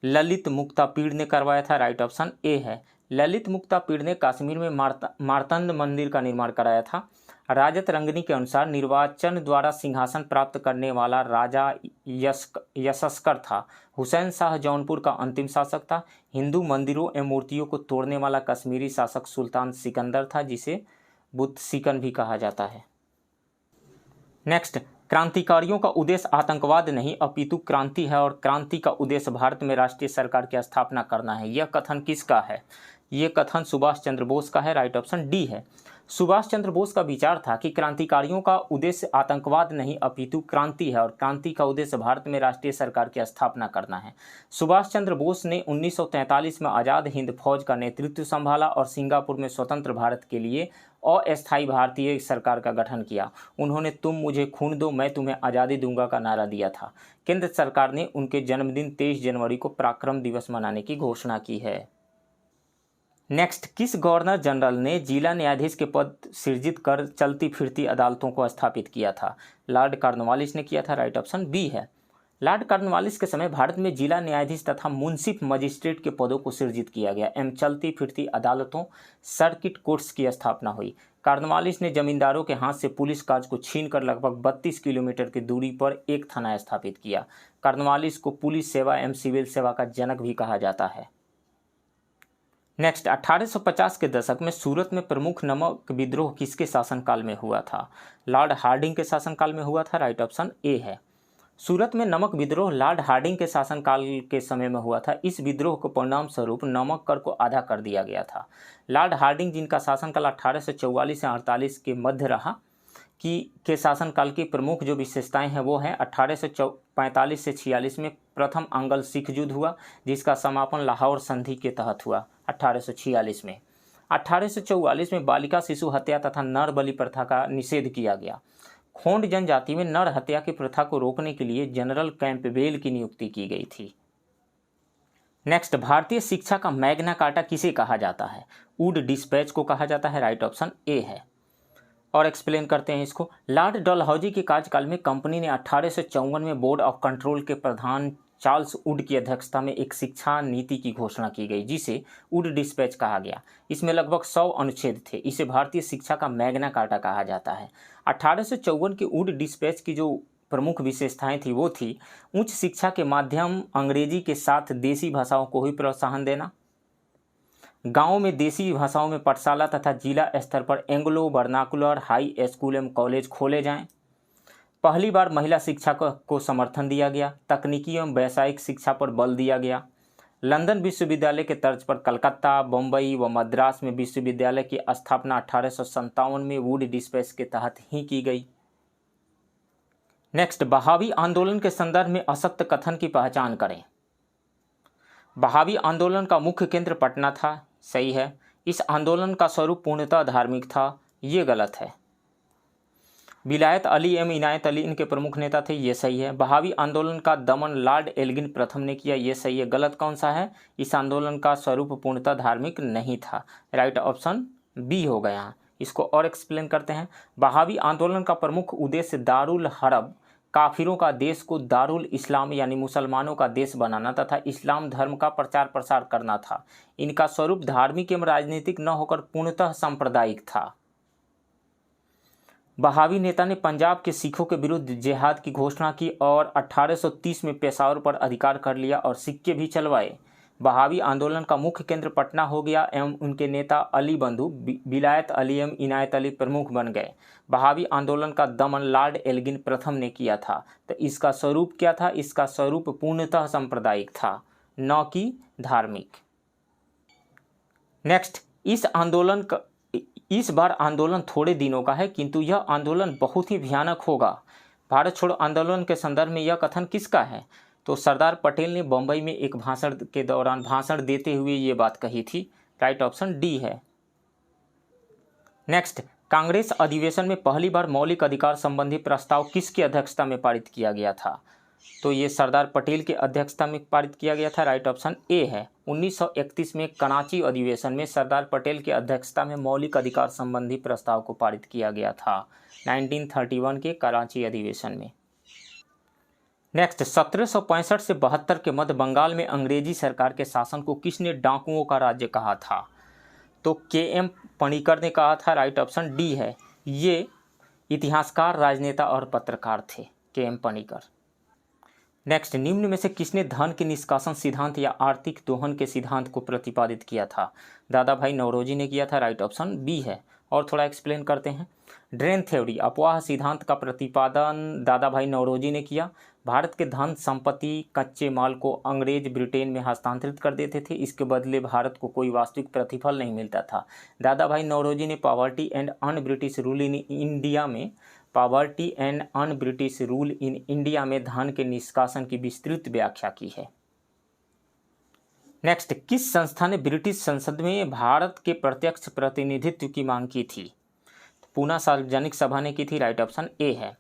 [SPEAKER 1] ललित मुक्तापीड़ ने करवाया था। राइट ऑप्शन ए है। ललित मुक्तापीड़ ने कश्मीर में मार्तंड मंदिर का निर्माण कराया था। राजत रंगनी के अनुसार निर्वाचन द्वारा सिंहासन प्राप्त करने वाला राजा यशस्कर था। हुसैन शाह जौनपुर का अंतिम शासक था। हिंदू मंदिरों एवं मूर्तियों को तोड़ने वाला कश्मीरी शासक सुल्तान सिकंदर था, जिसे बुत सिकन भी कहा जाता है। नेक्स्ट, क्रांतिकारियों का उद्देश्य आतंकवाद नहीं अपितु क्रांति है और क्रांति का उद्देश्य भारत में राष्ट्रीय सरकार की स्थापना करना है। यह कथन किसका है? यह कथन सुभाष चंद्र बोस का है। राइट ऑप्शन डी है। सुभाष चंद्र बोस का विचार था कि क्रांतिकारियों का उद्देश्य आतंकवाद नहीं अपितु क्रांति है और क्रांति का उद्देश्य भारत में राष्ट्रीय सरकार की स्थापना करना है। सुभाष चंद्र बोस ने 1943 में आज़ाद हिंद फौज का नेतृत्व संभाला और सिंगापुर में स्वतंत्र भारत के लिए अस्थायी भारतीय सरकार का गठन किया। उन्होंने तुम मुझे खून दो मैं तुम्हें आज़ादी दूंगा का नारा दिया था। केंद्र सरकार ने उनके जन्मदिन 23 जनवरी को पराक्रम दिवस मनाने की घोषणा की है। नेक्स्ट, किस गवर्नर जनरल ने जिला न्यायाधीश के पद सृजित कर चलती फिरती अदालतों को स्थापित किया था? लॉर्ड कॉर्नवालिस ने किया था। राइट ऑप्शन बी है। लॉर्ड कॉर्नवालिस के समय भारत में जिला न्यायाधीश तथा मुंसिफ मजिस्ट्रेट के पदों को सृजित किया गया एवं चलती फिरती अदालतों सर्किट कोर्ट्स की स्थापना हुई। कॉर्नवालिस ने जमींदारों के हाथ से पुलिस काज को छीनकर लगभग 32 किलोमीटर की दूरी पर एक थाना स्थापित किया। कॉर्नवालिस को पुलिस सेवा एवं सिविल सेवा का जनक भी कहा जाता है। नेक्स्ट, 1850 के दशक में सूरत में प्रमुख नमक विद्रोह किसके शासनकाल में हुआ था? लॉर्ड हार्डिंग के शासनकाल में हुआ था। राइट ऑप्शन ए है। सूरत में नमक विद्रोह लॉर्ड हार्डिंग के शासनकाल के समय में हुआ था। इस विद्रोह को परिणाम स्वरूप नमक कर को आधा कर दिया गया था। लॉर्ड हार्डिंग, जिनका शासनकाल 1844 से 48 के मध्य रहा, के शासनकाल की प्रमुख जो विशेषताएं हैं वो हैं 1845 से 46 में प्रथम अंगल सिख युद्ध हुआ, जिसका समापन लाहौर संधि के तहत हुआ 1846 में। 1844 में बालिका शिशु हत्या तथा नर बलि प्रथा का निषेध किया गया। खोंड जनजाति में नर हत्या की प्रथा को रोकने के लिए जनरल कैंपबेल की नियुक्ति की गई थी। नेक्स्ट, भारतीय शिक्षा का मैग्ना कार्टा किसे कहा जाता है? वुड डिस्पैच को कहा जाता है, राइट ऑप्शन ए है। और एक्सप्लेन करते हैं इसको। लॉर्ड डलहौजी के कार्यकाल में कंपनी ने 1854 में बोर्ड ऑफ कंट्रोल के प्रधान चार्ल्स वुड की अध्यक्षता में एक शिक्षा नीति की घोषणा की गई, जिसे वुड डिस्पैच कहा गया। इसमें लगभग 100 अनुच्छेद थे। इसे भारतीय शिक्षा का मैग्ना कार्टा कहा जाता है। 1854 के वुड डिस्पैच की जो प्रमुख विशेषताएं थी वो थी उच्च शिक्षा के माध्यम अंग्रेजी के साथ देसी भाषाओं को ही प्रोत्साहन देना, गांवों में देसी भाषाओं में पाठशाला तथा जिला स्तर पर एंग्लो वर्नाकुलर हाई स्कूल एवं कॉलेज खोले जाएं। पहली बार महिला शिक्षा को समर्थन दिया गया। तकनीकी एवं व्यावसायिक शिक्षा पर बल दिया गया। लंदन विश्वविद्यालय के तर्ज पर कलकत्ता, बम्बई व मद्रास में विश्वविद्यालय की स्थापना 1857 में वुड डिस्पैच के तहत ही की गई। नेक्स्ट, बहावी आंदोलन के संदर्भ में असत्य कथन की पहचान करें। बहावी आंदोलन का मुख्य केंद्र पटना था, सही है। इस आंदोलन का स्वरूप पूर्णतः धार्मिक था, ये गलत है। विलायत अली एवं इनायत अली इनके प्रमुख नेता थे, ये सही है। बहावी आंदोलन का दमन लॉर्ड एल्गिन प्रथम ने किया, ये सही है। गलत कौन सा है? इस आंदोलन का स्वरूप पूर्णतः धार्मिक नहीं था, राइट ऑप्शन बी हो गया। इसको और एक्सप्लेन करते हैं। बहावी आंदोलन का प्रमुख उद्देश्य दारुल हरब काफिरों का देश को दारुल इस्लाम यानी मुसलमानों का देश बनाना तथा इस्लाम धर्म का प्रचार प्रसार करना था। इनका स्वरूप धार्मिक एवं राजनीतिक न होकर पूर्णतः सांप्रदायिक था। बहावी नेता ने पंजाब के सिखों के विरुद्ध जिहाद की घोषणा की और 1830 में पेशावर पर अधिकार कर लिया और सिक्के भी चलवाए। बहावी आंदोलन का मुख्य केंद्र पटना हो गया एवं उनके नेता अली बंधु विलायत अली एवं इनायत अली प्रमुख बन गए। बहावी आंदोलन का दमन लॉर्ड एल्गिन प्रथम ने किया था। तो इसका स्वरूप क्या था? इसका स्वरूप पूर्णतः सांप्रदायिक था, न कि धार्मिक। नेक्स्ट, इस बार आंदोलन थोड़े दिनों का है, किंतु यह आंदोलन बहुत ही भयानक होगा। भारत छोड़ो आंदोलन के संदर्भ में यह कथन किसका है? तो सरदार पटेल ने बम्बई में एक भाषण के दौरान भाषण देते हुए ये बात कही थी, राइट ऑप्शन डी है। नेक्स्ट, कांग्रेस अधिवेशन में पहली बार मौलिक अधिकार संबंधी प्रस्ताव किसकी अध्यक्षता में पारित किया गया था? तो ये सरदार पटेल की अध्यक्षता में पारित किया गया था, राइट ऑप्शन ए है। 1931 में कराची अधिवेशन में सरदार पटेल की अध्यक्षता में मौलिक अधिकार संबंधी प्रस्ताव को पारित किया गया था, 1931 के कराची अधिवेशन में। नेक्स्ट, 1765 से 72 के मध्य बंगाल में अंग्रेजी सरकार के शासन को किसने डाकुओं का राज्य कहा था? तो के.एम. पणिकर ने कहा था, राइट ऑप्शन डी है। ये इतिहासकार, राजनेता और पत्रकार थे, के.एम. पणिकर। नेक्स्ट, निम्न में से किसने धन के निष्कासन सिद्धांत या आर्थिक दोहन के सिद्धांत को प्रतिपादित किया था? दादा भाई नौरोजी ने किया था, राइट ऑप्शन बी है। और थोड़ा एक्सप्लेन करते हैं। ड्रेन थ्योरी अपवाह सिद्धांत का प्रतिपादन दादा भाई नौरोजी ने किया। भारत के धन संपत्ति कच्चे माल को अंग्रेज ब्रिटेन में हस्तांतरित कर देते थे, इसके बदले भारत को कोई वास्तविक प्रतिफल नहीं मिलता था। दादा भाई नौरोजी ने poverty and un British rule in India में धन के निष्कासन की विस्तृत व्याख्या की है। नेक्स्ट, किस संस्था ने ब्रिटिश संसद में भारत के प्रत्यक्ष प्रतिनिधित्व की मांग की थी? पूना सार्वजनिक सभा ने की थी, राइट ऑप्शन ए है।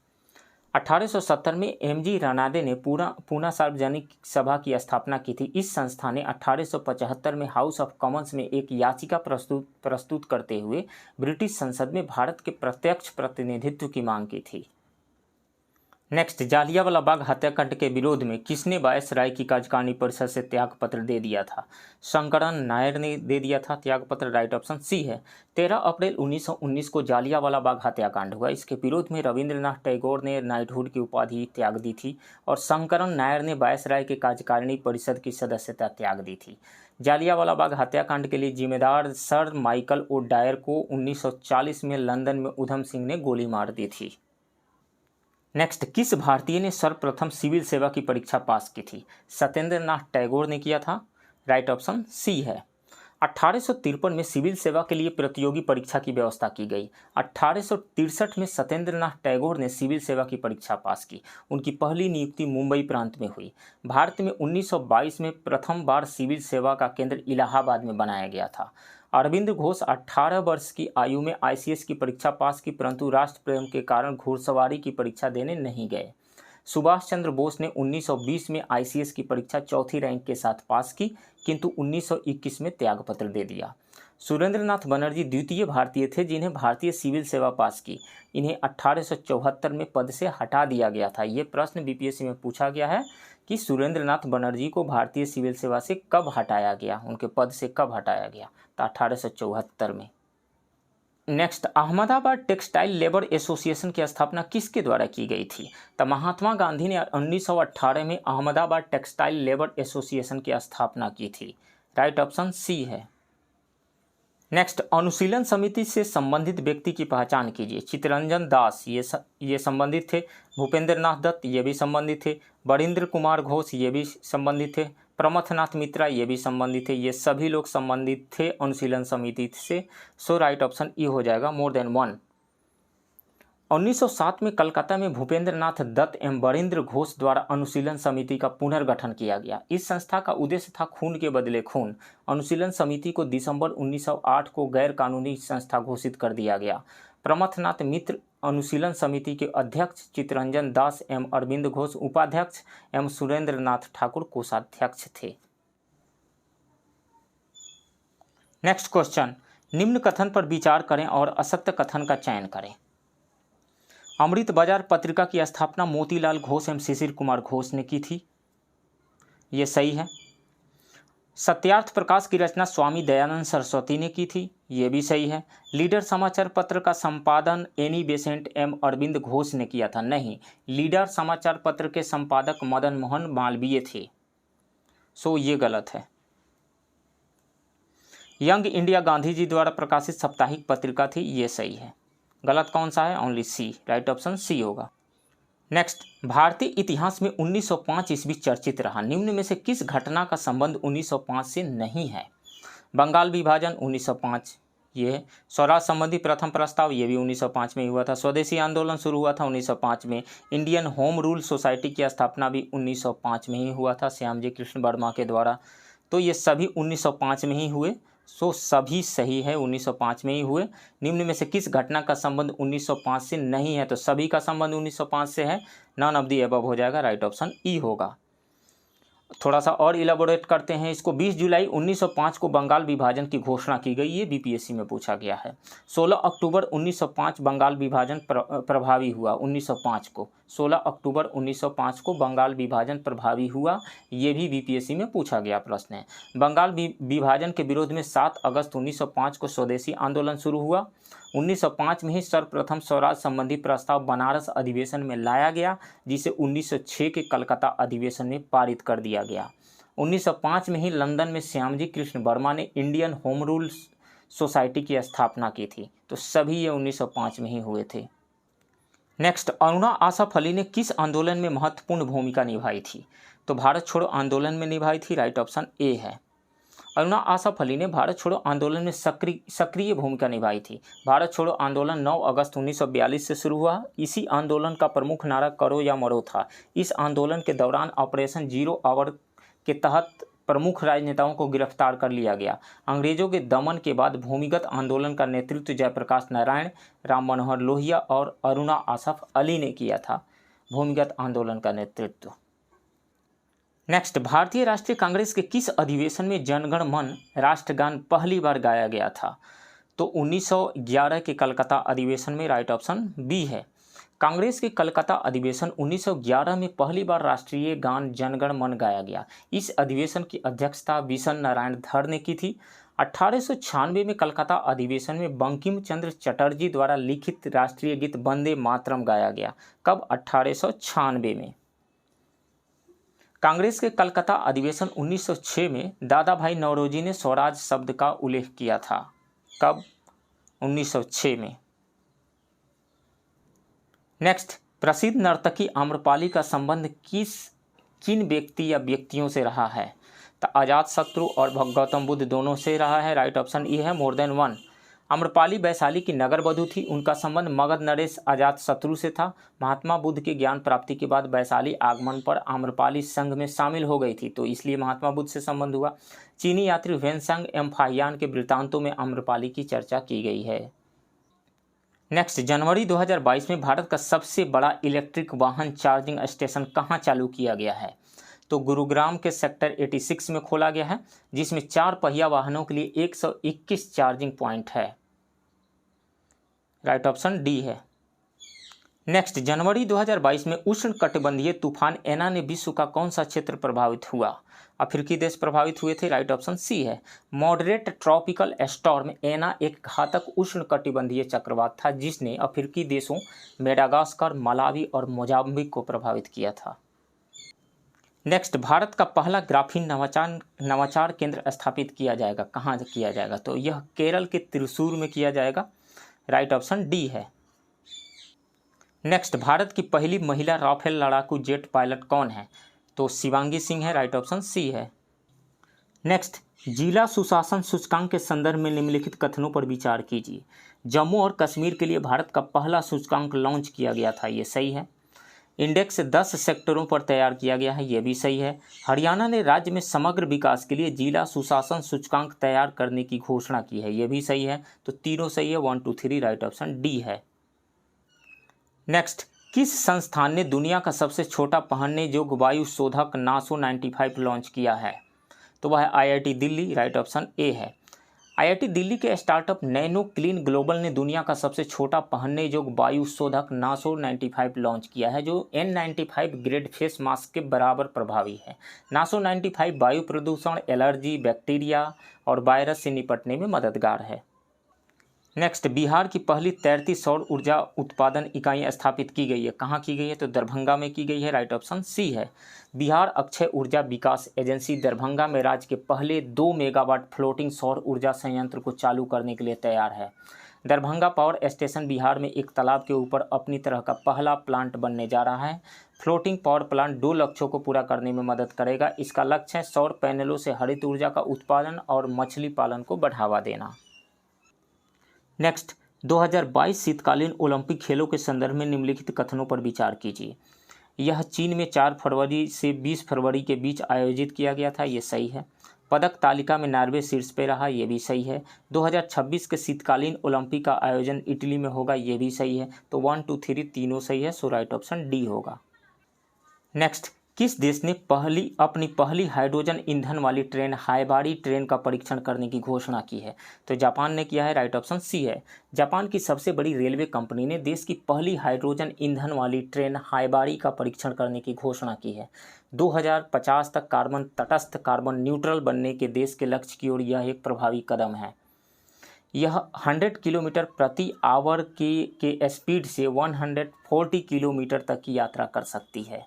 [SPEAKER 1] 1870 में एम.जी. रनादे ने पूना सार्वजनिक सभा की स्थापना की थी। इस संस्था ने 1875 में हाउस ऑफ कॉमन्स में एक याचिका प्रस्तुत करते हुए ब्रिटिश संसद में भारत के प्रत्यक्ष प्रतिनिधित्व की मांग की थी। नेक्स्ट, जालियांवाला बाग हत्याकांड के विरोध में किसने वायसराय की कार्यकारिणी परिषद से त्यागपत्र दे दिया था? शंकरन नायर ने दे दिया था त्यागपत्र, राइट ऑप्शन सी है। 13 अप्रैल 1919 को जालियांवाला बाग हत्याकांड हुआ। इसके विरोध में रविंद्रनाथ टैगोर ने नाइटहुड की उपाधि त्याग दी थी और शंकरन नायर ने वायसराय के कार्यकारिणी परिषद की सदस्यता त्याग दी थी। जालियांवाला बाग हत्याकांड के लिए जिम्मेदार सर माइकल ओ डायर को 1940 में लंदन में उधम सिंह ने गोली मार दी थी। नेक्स्ट, किस भारतीय ने सर्वप्रथम सिविल सेवा की परीक्षा पास की थी? सत्येंद्र नाथ टैगोर ने किया था, राइट ऑप्शन सी है। 1853 में सिविल सेवा के लिए प्रतियोगी परीक्षा की व्यवस्था की गई। 1863 में सत्येंद्रनाथ टैगोर ने सिविल सेवा की परीक्षा पास की। उनकी पहली नियुक्ति मुंबई प्रांत में हुई। भारत में 1922 में प्रथम बार सिविल सेवा का केंद्र इलाहाबाद में बनाया गया था। अरविंद घोष 18 वर्ष की आयु में ICS की परीक्षा पास की, परंतु राष्ट्र प्रेम के कारण घुड़सवारी की परीक्षा देने नहीं गए। सुभाष चंद्र बोस ने 1920 में ICS की परीक्षा चौथी रैंक के साथ पास की, किंतु 1921 में त्यागपत्र दे दिया। सुरेंद्रनाथ बनर्जी द्वितीय भारतीय थे जिन्हें भारतीय सिविल सेवा पास की। इन्हें 1874 में पद से हटा दिया गया था। ये प्रश्न BPSC में पूछा गया है कि सुरेंद्रनाथ बनर्जी को भारतीय सिविल सेवा से कब हटाया गया, उनके पद से कब हटाया गया, तो 1874 में। Next, Ahmedabad textile labour association की स्थापना किसके द्वारा की गई थी? तो महात्मा गांधी ने 1918 में अहमदाबाद टेक्सटाइल लेबर एसोसिएशन की स्थापना की थी। राइट ऑप्शन सी है। नेक्स्ट, अनुशीलन समिति से संबंधित व्यक्ति की पहचान कीजिए। चित्तरंजन दास ये संबंधित थे। भूपेंद्र नाथ दत्त ये भी संबंधित थे। वरिंद्र कुमार घोष ये भी संबंधित थे। प्रमथनाथ मित्रा ये भी संबंधित थे। ये सभी लोग संबंधित थे अनुशीलन समिति से। सो राइट ऑप्शन ई हो जाएगा, मोर देन वन। 1907 में कलकत्ता में भूपेंद्र नाथ दत्त एवं वरिंद्र घोष द्वारा अनुशीलन समिति का पुनर्गठन किया गया। इस संस्था का उद्देश्य था खून के बदले खून। अनुशीलन समिति को दिसंबर 1908 को गैर कानूनी संस्था घोषित कर दिया गया। प्रमथनाथ मित्र अनुशीलन समिति के अध्यक्ष, चित्तरंजन दास एवं अरविंद घोष उपाध्यक्ष एवं सुरेंद्र नाथ ठाकुर कोषाध्यक्ष थे। नेक्स्ट क्वेश्चन, निम्न कथन पर विचार करें और असत्य कथन का चयन करें। अमृत बाजार पत्रिका की स्थापना मोतीलाल घोष एवं शिशिर कुमार घोष ने की थी। ये सही है। सत्यार्थ प्रकाश की रचना स्वामी दयानंद सरस्वती ने की थी। ये भी सही है। लीडर समाचार पत्र का संपादन एनी बेसेंट एवं अरविंद घोष ने किया था। नहीं, लीडर समाचार पत्र के संपादक मदन मोहन मालवीय थे। सो ये गलत है। यंग इंडिया गांधी जी द्वारा प्रकाशित साप्ताहिक पत्रिका थी। ये सही है। गलत कौन सा है? ओनली सी। राइट ऑप्शन सी होगा। नेक्स्ट, भारतीय इतिहास में 1905 ईस्वी चर्चित रहा। निम्न में से किस घटना का संबंध 1905 से नहीं है? बंगाल विभाजन 1905, ये है। स्वराज संबंधी प्रथम प्रस्ताव, ये भी 1905 में हुआ था। स्वदेशी आंदोलन शुरू हुआ था 1905 में। इंडियन होम रूल सोसाइटी की स्थापना भी 1905 में ही हुआ था श्यामजी कृष्ण वर्मा के द्वारा। तो ये सभी 1905 में ही हुए। सो सभी सही है, 1905 में ही हुए। निम्न में से किस घटना का संबंध 1905 से नहीं है? तो सभी का संबंध 1905 से है। नन ऑफ द अबव हो जाएगा। राइट ऑप्शन ई होगा। थोड़ा सा और इलेबोरेट करते हैं इसको। 20 जुलाई 1905 को बंगाल विभाजन की घोषणा की गई। ये BPSC में पूछा गया है। 16 अक्टूबर 1905 बंगाल विभाजन प्रभावी हुआ। 1905 को 16 अक्टूबर 1905 को बंगाल विभाजन प्रभावी हुआ। ये भी BPSC में पूछा गया प्रश्न है। बंगाल विभाजन के विरोध में 7 अगस्त 1905 को स्वदेशी आंदोलन शुरू हुआ। 1905 में ही सर्वप्रथम स्वराज संबंधी प्रस्ताव बनारस अधिवेशन में लाया गया, जिसे 1906 के कलकत्ता अधिवेशन में पारित कर दिया गया। 1905 में ही लंदन में श्यामजी कृष्ण वर्मा ने इंडियन होम रूल सोसाइटी की स्थापना की थी। तो सभी ये 1905 में ही हुए थे। नेक्स्ट, अरुणा आसफ अली ने किस आंदोलन में महत्वपूर्ण भूमिका निभाई थी? तो भारत छोड़ो आंदोलन में निभाई थी। राइट ऑप्शन ए है। अरुणा आसफ अली ने भारत छोड़ो आंदोलन में सक्रिय भूमिका निभाई थी। भारत छोड़ो आंदोलन 9 अगस्त 1942 से शुरू हुआ। इसी आंदोलन का प्रमुख नारा करो या मरो था। इस आंदोलन के दौरान ऑपरेशन 0 आवर के तहत प्रमुख राजनेताओं को गिरफ्तार कर लिया गया। अंग्रेजों के दमन के बाद भूमिगत आंदोलन का नेतृत्व जयप्रकाश नारायण, राम मनोहर लोहिया और अरुणा आसफ अली ने किया था। भूमिगत आंदोलन का नेतृत्व। नेक्स्ट, भारतीय राष्ट्रीय कांग्रेस के किस अधिवेशन में जनगण मन राष्ट्रगान पहली बार गाया गया था? तो 1911 के कलकत्ता अधिवेशन में। राइट ऑप्शन बी है। कांग्रेस के कलकत्ता अधिवेशन 1911 में पहली बार राष्ट्रीय गान जनगण मन गाया गया। इस अधिवेशन की अध्यक्षता बिशन नारायण धर ने की थी। 1896 में कलकत्ता अधिवेशन में बंकिम चंद्र चटर्जी द्वारा लिखित राष्ट्रीय गीत वंदे मातरम गाया गया। कब? 1896 में। कांग्रेस के कलकत्ता अधिवेशन 1906 में दादा भाई नौरोजी ने स्वराज शब्द का उल्लेख किया था। कब? 1906 में। नेक्स्ट, प्रसिद्ध नर्तकी आम्रपाली का संबंध किन व्यक्ति या व्यक्तियों से रहा है? तो अजातशत्रु और गौतम बुद्ध दोनों से रहा है, राइट ऑप्शन ए है मोर देन वन। आम्रपाली वैशाली की नगर वधू थी, उनका संबंध मगध नरेश अजातशत्रु से था। महात्मा बुद्ध की ज्ञान प्राप्ति के बाद वैशाली आगमन पर आम्रपाली संघ में शामिल हो गई थी, तो इसलिए महात्मा बुद्ध से संबंध हुआ। चीनी यात्री वेनसांग एम्फायान के वृत्तांतों में आम्रपाली की चर्चा की गई है। नेक्स्ट, जनवरी 2022 में भारत का सबसे बड़ा इलेक्ट्रिक वाहन चार्जिंग स्टेशन कहाँ चालू किया गया है? तो गुरुग्राम के सेक्टर 86 में खोला गया है, जिसमें 4 पहिया वाहनों के लिए 121 चार्जिंग पॉइंट है, राइट ऑप्शन डी है। नेक्स्ट, जनवरी 2022 में उष्ण कटिबंधीय तूफान एना ने विश्व का कौन सा क्षेत्र प्रभावित हुआ? अफ्रीकी देश प्रभावित हुए थे, राइट ऑप्शन सी है। मॉडरेट ट्रॉपिकल स्टॉर्म एना एक घातक उष्ण कटिबंधीय चक्रवात था जिसने अफ्रीकी देशों मेडागास्कर, मलावी और मोजाम्बिक को प्रभावित किया था। नेक्स्ट, भारत का पहला ग्राफीन नवाचार केंद्र स्थापित किया जाएगा, कहाँ किया जाएगा? तो यह केरल के त्रिशूर में किया जाएगा, राइट ऑप्शन डी है। नेक्स्ट, भारत की पहली महिला राफेल लड़ाकू जेट पायलट कौन है? तो शिवांगी सिंह है, राइट ऑप्शन सी है। नेक्स्ट, जिला सुशासन सूचकांक के संदर्भ में निम्नलिखित कथनों पर विचार कीजिए। जम्मू और कश्मीर के लिए भारत का पहला सूचकांक लॉन्च किया गया था, ये सही है। इंडेक्स 10 सेक्टरों पर तैयार किया गया है, ये भी सही है। हरियाणा ने राज्य में समग्र विकास के लिए जिला सुशासन सूचकांक तैयार करने की घोषणा की है, ये भी सही है। तो तीनों सही है, 1 2 3, राइट ऑप्शन डी है। नेक्स्ट, किस संस्थान ने दुनिया का सबसे छोटा पहनने योग्य वायु शोधक नासो 95 लॉन्च किया है? तो वह है IIT Delhi, right option A है। IIT दिल्ली के स्टार्टअप नैनो क्लीन ग्लोबल ने दुनिया का सबसे छोटा पहनने योग्य वायु शोधक नासो 95 लॉन्च किया है, जो N95 ग्रेड फेस मास्क के बराबर प्रभावी है। नासो 95 वायु प्रदूषण, एलर्जी, बैक्टीरिया और वायरस से निपटने में मददगार है। नेक्स्ट, बिहार की पहली तैरती सौर ऊर्जा उत्पादन इकाई स्थापित की गई है, कहाँ की गई है? तो दरभंगा में की गई है, राइट ऑप्शन सी है। बिहार अक्षय ऊर्जा विकास एजेंसी दरभंगा में राज्य के पहले 2 मेगावाट फ्लोटिंग सौर ऊर्जा संयंत्र को चालू करने के लिए तैयार है। दरभंगा पावर स्टेशन बिहार में एक तालाब के ऊपर अपनी तरह का पहला प्लांट बनने जा रहा है। फ्लोटिंग पावर प्लांट 2 लक्ष्यों को पूरा करने में मदद करेगा। इसका लक्ष्य है सौर पैनलों से हरित ऊर्जा का उत्पादन और मछली पालन को बढ़ावा देना। नेक्स्ट, 2022 शीतकालीन ओलंपिक खेलों के संदर्भ में निम्नलिखित कथनों पर विचार कीजिए। यह चीन में 4 फरवरी से 20 फरवरी के बीच आयोजित किया गया था, ये सही है। पदक तालिका में नॉर्वे शीर्ष पे रहा, ये भी सही है। 2026 के शीतकालीन ओलंपिक का आयोजन इटली में होगा, ये भी सही है। तो 1 2 3 तीनों सही है, सो राइट ऑप्शन डी होगा। नेक्स्ट, किस देश ने अपनी पहली हाइड्रोजन ईंधन वाली ट्रेन हाइबारी ट्रेन का परीक्षण करने की घोषणा की है? तो जापान ने किया है, राइट ऑप्शन सी है। जापान की सबसे बड़ी रेलवे कंपनी ने देश की पहली हाइड्रोजन ईंधन वाली ट्रेन हाइबारी का परीक्षण करने की घोषणा की है। 2050 तक कार्बन तटस्थ, कार्बन न्यूट्रल बनने के देश के लक्ष्य की ओर यह एक प्रभावी कदम है। यह 100 किलोमीटर प्रति आवर के स्पीड से 140 किलोमीटर तक की यात्रा कर सकती है।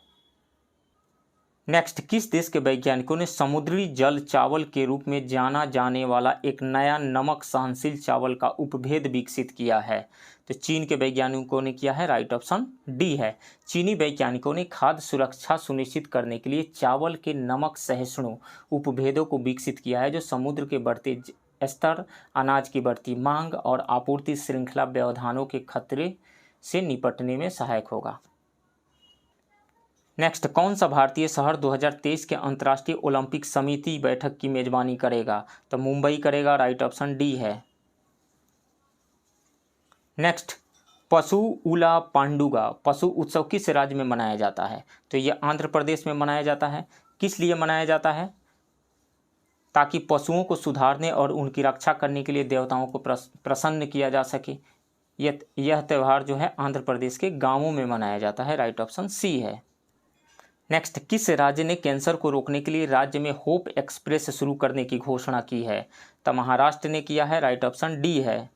[SPEAKER 1] नेक्स्ट, किस देश के वैज्ञानिकों ने समुद्री जल चावल के रूप में जाना जाने वाला एक नया नमक सहनशील चावल का उपभेद विकसित किया है? तो चीन के वैज्ञानिकों ने किया है, राइट ऑप्शन डी है। चीनी वैज्ञानिकों ने खाद्य सुरक्षा सुनिश्चित करने के लिए चावल के नमक सहिष्णु उपभेदों को विकसित किया है, जो समुद्र के बढ़ते स्तर, अनाज की बढ़ती मांग और आपूर्ति श्रृंखला व्यवधानों के खतरे से निपटने में सहायक होगा। नेक्स्ट, कौन सा भारतीय शहर 2023 के अंतर्राष्ट्रीय ओलंपिक समिति बैठक की मेजबानी करेगा? तो मुंबई करेगा, राइट ऑप्शन डी है। नेक्स्ट, पशु उला पांडुगा पशु उत्सव किस राज्य में मनाया जाता है? तो यह आंध्र प्रदेश में मनाया जाता है। किस लिए मनाया जाता है? ताकि पशुओं को सुधारने और उनकी रक्षा करने के लिए देवताओं को प्रसन्न किया जा सके। यह त्यौहार जो है आंध्र प्रदेश के गांवों में मनाया जाता है, राइट ऑप्शन सी है। नेक्स्ट, किस राज्य ने कैंसर को रोकने के लिए राज्य में होप एक्सप्रेस शुरू करने की घोषणा की है? तो महाराष्ट्र ने किया है, राइट ऑप्शन डी है।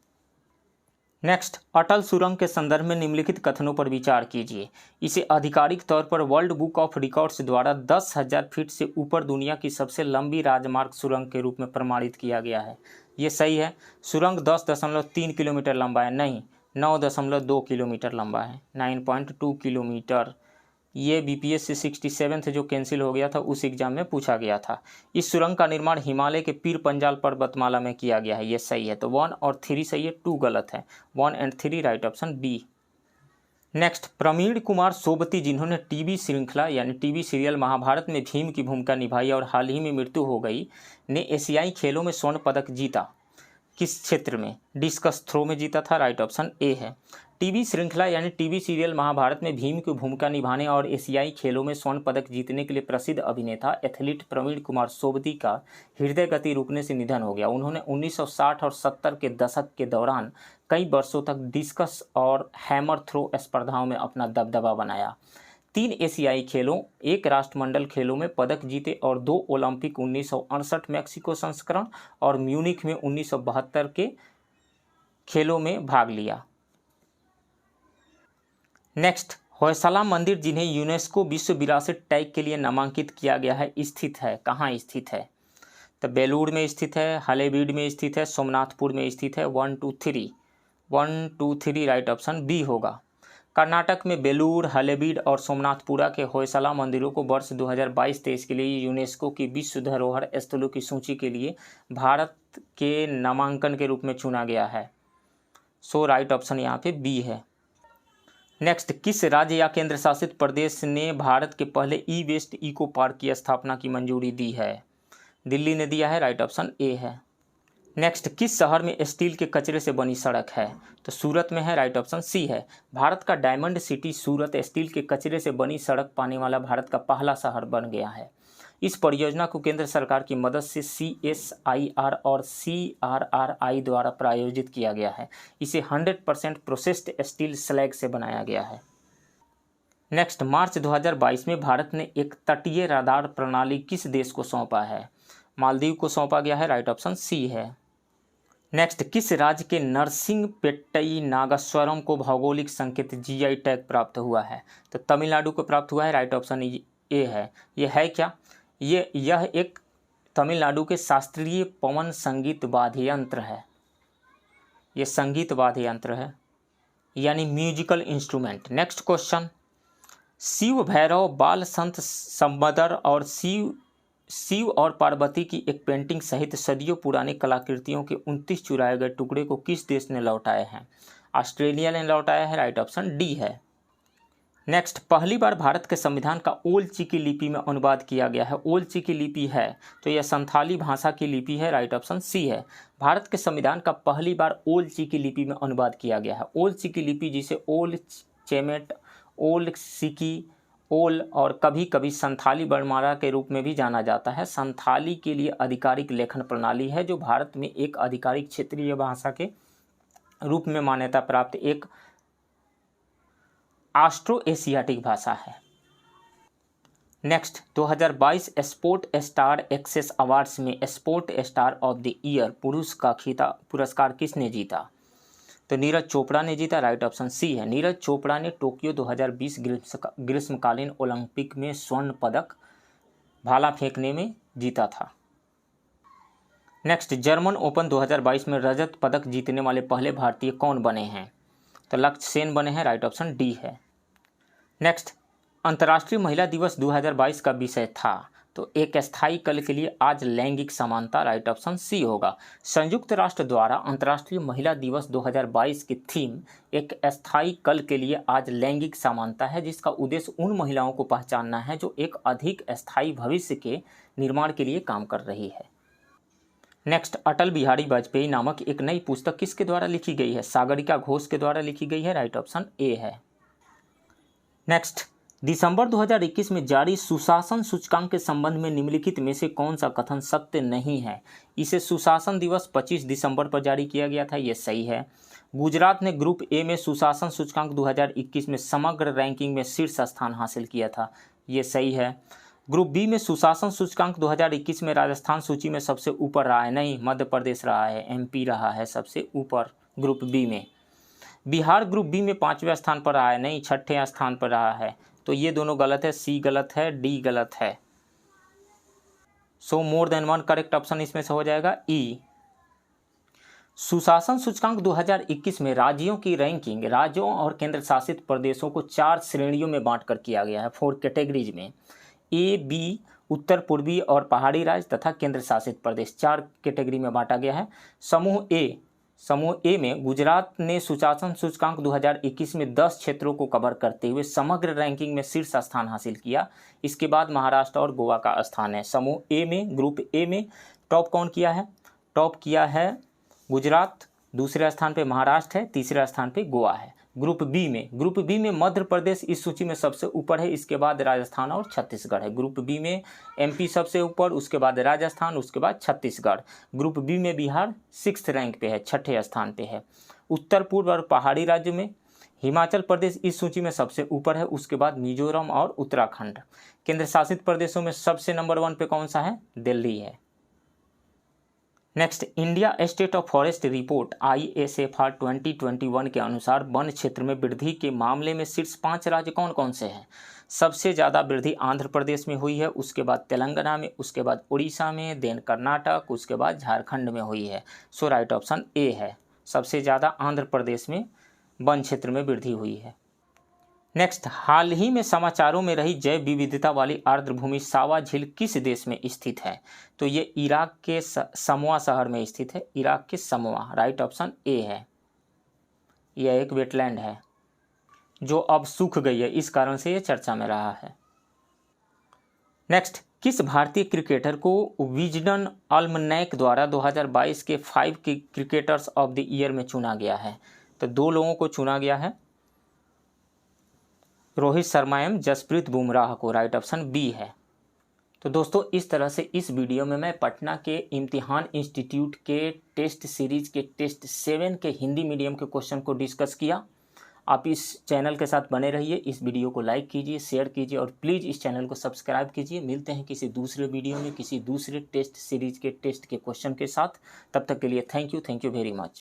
[SPEAKER 1] नेक्स्ट, अटल सुरंग के संदर्भ में निम्नलिखित कथनों पर विचार कीजिए। इसे आधिकारिक तौर पर वर्ल्ड बुक ऑफ रिकॉर्ड्स द्वारा 10,000 फीट से ऊपर दुनिया की सबसे लंबी राजमार्ग सुरंग के रूप में प्रमाणित किया गया है, ये सही है। सुरंग 10.3 किलोमीटर लंबा है, नहीं 9.2 किलोमीटर लंबा है, 9.2 किलोमीटर ये BPSC 67 जो कैंसिल हो गया था उस एग्जाम में पूछा गया था। इस सुरंग का निर्माण हिमालय के पीर पंजाल पर्वतमाला में किया गया है, ये सही है। तो 1 और 3 सही है, 2 गलत है। 1 and 3 right option B. Next, Praveen Kumar Sobti जिन्होंने टीवी श्रृंखला यानी टीवी सीरियल महाभारत में भीम की भूमिका निभाई और हाल ही में मृत्यु हो गई, ने एशियाई खेलों में स्वर्ण पदक जीता। किस क्षेत्र में? डिस्कस थ्रो में जीता था, राइट ऑप्शन ए है। टीवी श्रृंखला यानी टीवी सीरियल महाभारत में भीम की भूमिका निभाने और एशियाई खेलों में स्वर्ण पदक जीतने के लिए प्रसिद्ध अभिनेता एथलीट प्रवीण कुमार सोबती का हृदय गति रुकने से निधन हो गया। उन्होंने 1960 और 70 के दशक के दौरान कई वर्षों तक डिस्कस और हैमर थ्रो स्पर्धाओं में अपना दबदबा बनाया। 3 एशियाई खेलों, 1 राष्ट्रमंडल खेलों में पदक जीते और 2 ओलंपिक 1968 मैक्सिको संस्करण और म्यूनिख में 1972 के खेलों में भाग लिया। नेक्स्ट, होयसला मंदिर जिन्हें यूनेस्को विश्व विरासत टैग के लिए नामांकित किया गया है, स्थित है कहाँ स्थित है? तो बेलूर में स्थित है, हलेबीड में स्थित है, सोमनाथपुर में स्थित है। 1 2 3 1 2 3 राइट ऑप्शन बी होगा। कर्नाटक में बेलूर, हलेबीड और सोमनाथपुरा के होयसला मंदिरों को वर्ष 2022-23 के लिए यूनेस्को की विश्व धरोहर स्थलों की सूची के लिए भारत के नामांकन के रूप में चुना गया है। सो राइट ऑप्शन यहाँ पे बी है। नेक्स्ट, किस राज्य या केंद्र शासित प्रदेश ने भारत के पहले ई वेस्ट इको पार्क की स्थापना की मंजूरी दी है? दिल्ली ने दिया है, राइट ऑप्शन ए है। नेक्स्ट, किस शहर में स्टील के कचरे से बनी सड़क है? तो सूरत में है, राइट ऑप्शन सी है। भारत का डायमंड सिटी सूरत स्टील के कचरे से बनी सड़क पाने वाला भारत का पहला शहर बन गया है। इस परियोजना को केंद्र सरकार की मदद से CSIR और CRRI द्वारा प्रायोजित किया गया है। इसे 100% प्रोसेस्ड स्टील स्लैग से बनाया गया है। नेक्स्ट, मार्च 2022 में भारत ने एक तटीय रडार प्रणाली किस देश को सौंपा है? मालदीव को सौंपा गया है, राइट ऑप्शन सी है। नेक्स्ट, किस राज्य के नरसिंहपेट्टई नागेश्वरम को भौगोलिक संकेत GI टैग प्राप्त हुआ है? तो तमिलनाडु को प्राप्त हुआ है, राइट ऑप्शन ए है। यह है क्या? यह एक तमिलनाडु के शास्त्रीय पवन संगीत वाद्य यंत्र है। यह संगीत वाद्य यंत्र है यानी musical instrument. Next question, Shiv Bhairav, बाल संत समदर और शिव और पार्वती की एक पेंटिंग सहित सदियों पुरानी कलाकृतियों के 29 चुराए गए टुकड़े को किस देश ने लौटाए हैं? ऑस्ट्रेलिया ने लौटाया है, राइट ऑप्शन डी है। नेक्स्ट, पहली बार भारत के संविधान का ओल चिकी लिपि में अनुवाद किया गया है। ओल चिकी लिपि है तो यह संथाली भाषा की लिपि है, राइट ऑप्शन सी है। भारत के संविधान का पहली बार ओल चिकी लिपि में अनुवाद किया गया है। ओल चिकी लिपि जिसे ओल चेमेट, ओल सिकी, ओल और कभी कभी संथाली वर्णमाला के रूप में भी जाना जाता है, संथाली के लिए आधिकारिक लेखन प्रणाली है जो भारत में एक आधिकारिक क्षेत्रीय भाषा के रूप में मान्यता प्राप्त एक ऑस्ट्रो एशियाटिक भाषा है। Next, 2022 sport star aces awards में sport star of the year पुरुष का पुरस्कार किसने जीता? तो नीरज चोपड़ा ने जीता, राइट ऑप्शन सी है। नीरज चोपड़ा ने टोक्यो 2020 ग्रीष्मकालीन ओलंपिक में स्वर्ण पदक भाला फेंकने में जीता था। नेक्स्ट, जर्मन ओपन 2022 में रजत पदक जीतने वाले पहले भारतीय कौन बने हैं? तो लक्ष्य सेन बने हैं, राइट ऑप्शन डी है। नेक्स्ट, अंतर्राष्ट्रीय महिला दिवस 2022 का विषय था तो एक स्थायी कल के लिए आज लैंगिक समानता, राइट ऑप्शन सी होगा। संयुक्त राष्ट्र द्वारा अंतर्राष्ट्रीय महिला दिवस 2022 की थीम एक स्थायी कल के लिए आज लैंगिक समानता है, जिसका उद्देश्य उन महिलाओं को पहचानना है जो एक अधिक स्थायी भविष्य के निर्माण के लिए काम कर रही है। नेक्स्ट, अटल बिहारी वाजपेयी नामक एक नई पुस्तक किसके द्वारा लिखी गई है? सागरिका घोष के द्वारा लिखी गई है, राइट ऑप्शन ए है। नेक्स्ट, दिसंबर 2021 में जारी सुशासन सूचकांक के संबंध में निम्नलिखित में से कौन सा कथन सत्य नहीं है? इसे सुशासन दिवस 25 दिसंबर पर जारी किया गया था, यह सही है। गुजरात ने ग्रुप ए में सुशासन सूचकांक 2021 में समग्र रैंकिंग में शीर्ष स्थान हासिल किया था, यह सही है। ग्रुप बी में सुशासन सूचकांक 2021 में राजस्थान सूची में सबसे ऊपर रहा है, नहीं, मध्य प्रदेश रहा है, MP रहा है सबसे ऊपर ग्रुप बी में। बिहार ग्रुप बी में 5वें स्थान पर रहा है, नहीं, 6ठे स्थान पर रहा है। तो ये दोनों गलत है, सी गलत है, डी गलत है। So more than one correct option इसमें से हो जाएगा ई। सुशासन सूचकांक 2021 में राज्यों की रैंकिंग राज्यों और केंद्र शासित प्रदेशों को 4 श्रेणियों में बांटकर किया गया है, 4 कैटेगरीज में। ए, बी, उत्तर पूर्वी और पहाड़ी राज्य तथा केंद्र शासित प्रदेश 4 कैटेगरी में बांटा गया है। समूह ए में गुजरात ने सुशासन सूचकांक 2021 में 10 क्षेत्रों को कवर करते हुए समग्र रैंकिंग में शीर्ष स्थान हासिल किया। इसके बाद महाराष्ट्र और गोवा का स्थान है। समूह ए में, ग्रुप ए में टॉप कौन किया है? टॉप किया है गुजरात, दूसरे स्थान पे महाराष्ट्र है, तीसरे स्थान पे गोवा है। ग्रुप बी में मध्य प्रदेश इस सूची में सबसे ऊपर है, इसके बाद राजस्थान और छत्तीसगढ़ है। ग्रुप बी में एमपी सबसे ऊपर, उसके बाद राजस्थान, उसके बाद छत्तीसगढ़। ग्रुप बी में बिहार 6th रैंक पे है, 6ठे स्थान पे है। उत्तर पूर्व और पहाड़ी राज्य में हिमाचल प्रदेश इस सूची में सबसे ऊपर है, उसके बाद मिजोरम और उत्तराखंड। केंद्र शासित प्रदेशों में सबसे नंबर 1 पे कौन सा है? दिल्ली है। Next, India state of forest report ISFR 2021 के अनुसार वन क्षेत्र में वृद्धि के मामले में शीर्ष 5 राज्य कौन कौन से हैं? सबसे ज़्यादा वृद्धि आंध्र प्रदेश में हुई है, उसके बाद तेलंगाना में, उसके बाद उड़ीसा में, देन कर्नाटक, उसके बाद झारखंड में हुई है। सो राइट ऑप्शन ए है, सबसे ज़्यादा आंध्र प्रदेश में वन क्षेत्र में वृद्धि हुई है। नेक्स्ट, हाल ही में समाचारों में रही जैव विविधता वाली आर्द्रभूमि सावा झील किस देश में स्थित है? तो ये इराक के समोआ शहर में स्थित है, इराक के समोआ। राइट ऑप्शन ए है। यह एक वेटलैंड है जो अब सूख गई है, इस कारण से ये चर्चा में रहा है। नेक्स्ट, किस भारतीय क्रिकेटर को विजडन अल्मनैक द्वारा 2022 के 5 क्रिकेटर्स ऑफ द ईयर में चुना गया है? तो 2 लोगों को चुना गया है, रोहित शर्मा एवं जसप्रीत बुमराह को। राइट ऑप्शन बी है। तो दोस्तों, इस तरह से इस वीडियो में मैं पटना के इम्तिहान इंस्टीट्यूट के टेस्ट सीरीज के टेस्ट 7 के हिंदी मीडियम के क्वेश्चन को डिस्कस किया। आप इस चैनल के साथ बने रहिए, इस वीडियो को लाइक कीजिए, शेयर कीजिए और प्लीज़ इस चैनल को सब्सक्राइब कीजिए। मिलते हैं किसी दूसरे वीडियो में किसी दूसरे टेस्ट सीरीज के टेस्ट के क्वेश्चन के साथ। तब तक के लिए थैंक यू वेरी मच।